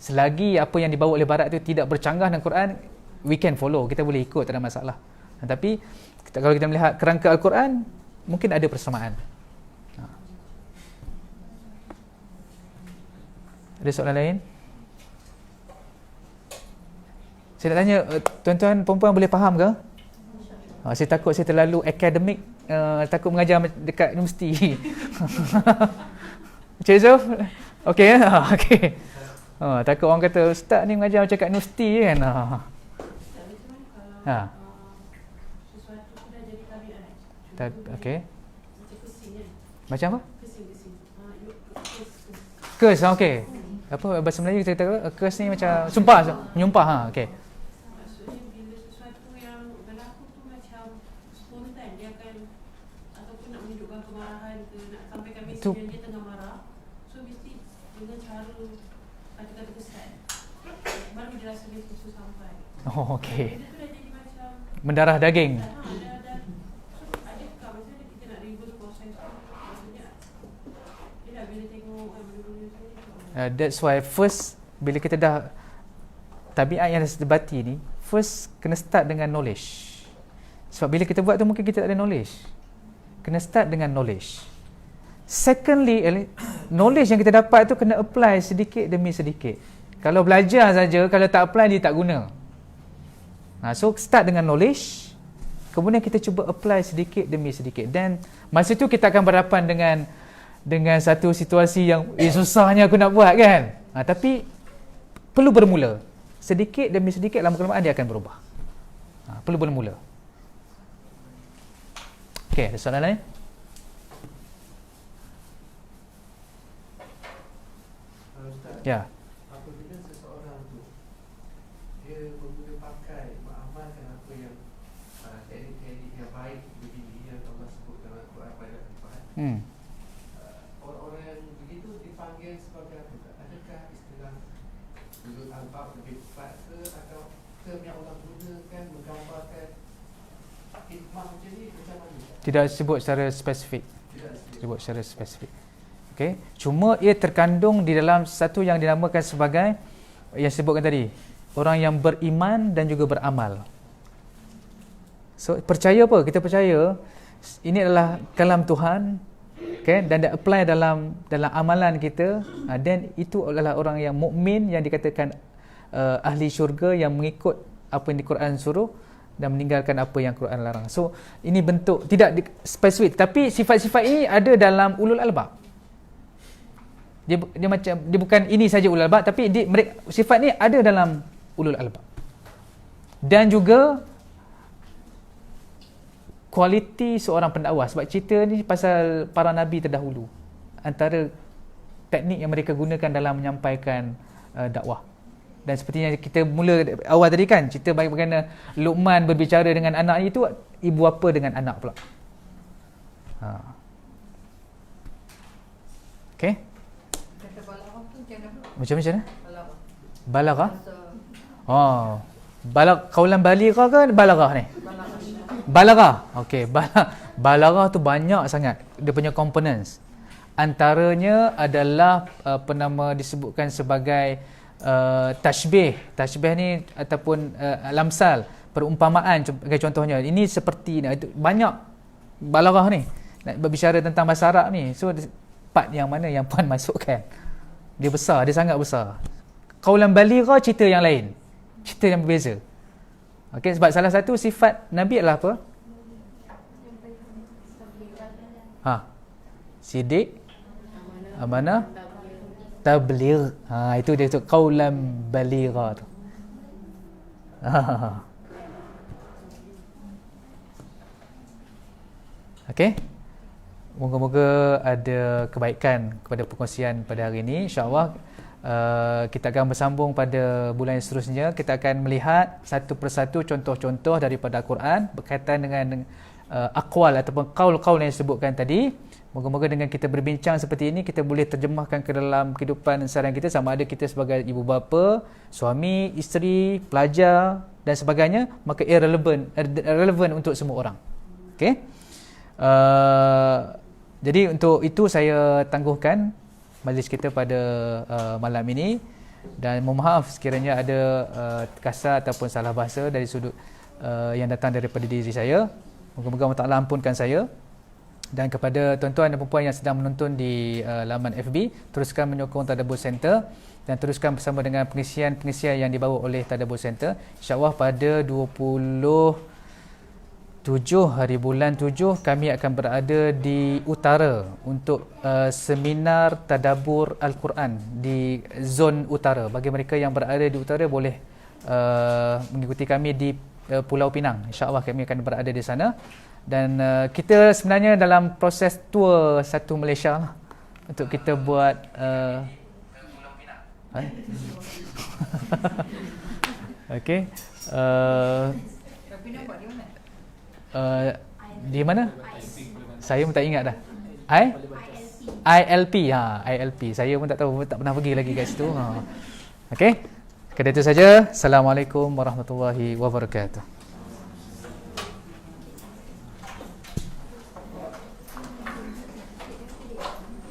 selagi apa yang dibawa oleh barat tu tidak bercanggah dengan Quran, we can follow, kita boleh ikut, tak ada masalah. Tapi kalau kita melihat kerangka Al-Quran, mungkin ada persamaan. Ada soalan lain? Saya nak tanya, tuan-tuan perempuan boleh faham ke? Saya takut saya terlalu akademik, takut mengajar dekat universiti. Cik Zul? Okey ya? Okey. Takut orang kata, ustaz ni mengajar macam kat universiti kan? Okey. Macam apa? Kes, okey. Apa bahasa Melayu kita kata kes ni macam sumpah, menyumpah. Okey. Maksudnya bila sesuatu yang berlaku tu macam spontan, dia akan ataupun nak menunjukkan kemarahan ke, nak sampaikan mesej yang dia tengah marah, so mesti dengan cara kata-kata kesan baru dia rasa mesej tu sampai. Oh, okey. Dia tu dah jadi macam Mendarah daging. adakah maksudnya kita nak reverse proses tu, maksudnya dia dah bila tengok benda-benda tu That's why first bila kita dah tabiat yang disebati ni, first kena start dengan knowledge. Sebab bila kita buat tu mungkin kita tak ada knowledge. Kena start dengan knowledge. Secondly, knowledge yang kita dapat tu kena apply sedikit demi sedikit. Kalau belajar saja, kalau tak apply dia tak guna. So start dengan knowledge, kemudian kita cuba apply sedikit demi sedikit. Dan masa tu kita akan berhadapan dengan satu situasi yang susahnya aku nak buat kan. Tapi perlu bermula. Sedikit demi sedikit lama-kelamaan dia akan berubah. Perlu bermula. Okey, ada soalan lain? Ustaz, Ya. apabila seseorang tu dia bermula pakai mengamalkan apa yang teknik-teknik yang baik begini yang Allah sebut dalam Al-Quran pada Al-Quran, orang-orang yang begitu dipanggil sebagai apa? Adakah istilah ulul albab lebih tepat ke, atau term yang Allah gunakan menggambarkan hikmah macam ni macam mana? Tidak sebut secara spesifik. Tidak Sebut secara spesifik. Okey, cuma ia terkandung di dalam satu yang dinamakan sebagai yang sebutkan tadi, orang yang beriman dan juga beramal. So percaya apa? Kita percaya ini adalah kalam Tuhan, okay? Dan dia apply dalam amalan kita, dan itu adalah orang yang mukmin yang dikatakan ahli syurga, yang mengikut apa yang di Quran suruh dan meninggalkan apa yang Quran larang. So ini bentuk tidak spesifik, tapi sifat-sifat ini ada dalam ulul albab. Dia bukan ini saja ulul albab, tapi sifat ni ada dalam ulul albab. Dan juga kualiti seorang pendakwah, sebab cerita ni pasal para nabi terdahulu, antara teknik yang mereka gunakan dalam menyampaikan dakwah. Dan seperti yang kita mula awal tadi kan, cerita bagaimana Luqman berbicara dengan anak itu, ibu apa dengan anak pula. Okey. Kata balaghah tu macam mana? Macam mana? Balaghah. Balaghah. Bahasa Kaulan balighah ke balaghah ni? Balaghah. Okey, balaghah tu banyak sangat dia punya components. Antaranya adalah disebutkan sebagai tashbih. Tashbih ni ataupun lamsal, perumpamaan sebagai contohnya. Ini seperti itu banyak balaghah ni. Nak berbicara tentang bahasa Arab ni. So part yang mana yang puan masukkan? Dia besar, dia sangat besar. Qaulan balighah cerita yang lain. Cerita yang berbeza. Okey, sebab salah satu sifat Nabi adalah apa? Sidik, amanah, tabligh. Itu dia tu qaulan balighah tu. Okey. Moga-moga ada kebaikan kepada perkongsian pada hari ini. InsyaAllah kita akan bersambung pada bulan yang seterusnya. Kita akan melihat satu persatu contoh-contoh daripada Al-Quran berkaitan dengan aqwal ataupun qaul-qaul yang disebutkan tadi. Moga-moga dengan kita berbincang seperti ini, kita boleh terjemahkan ke dalam kehidupan seharian kita, sama ada kita sebagai ibu bapa, suami, isteri, pelajar dan sebagainya, maka ia relevan untuk semua orang. Okey. Jadi untuk itu saya tangguhkan majlis kita pada malam ini, dan mohon maaf sekiranya ada kasar ataupun salah bahasa dari sudut yang datang daripada diri saya. Moga-moga Allah Ta'ala ampunkan saya. Dan kepada tuan-tuan dan puan yang sedang menonton di laman FB, teruskan menyokong Tadabbur Center dan teruskan bersama dengan pengisian-pengisian yang dibawa oleh Tadabbur Center. InsyaAllah pada 27 hari bulan 7 kami akan berada di utara untuk seminar Tadabbur Al-Quran di zon utara. Bagi mereka yang berada di utara boleh mengikuti kami di Pulau Pinang. InsyaAllah kami akan berada di sana. Dan kita sebenarnya dalam proses tour satu Malaysia lah, untuk kita buat okey. Tapi nampak di mana? Di mana? Saya pun tak ingat dah. ILP. ILP. Saya pun tak tahu, tak pernah pergi lagi kat situ. Okey. Kedua itu saja. Assalamualaikum warahmatullahi wabarakatuh.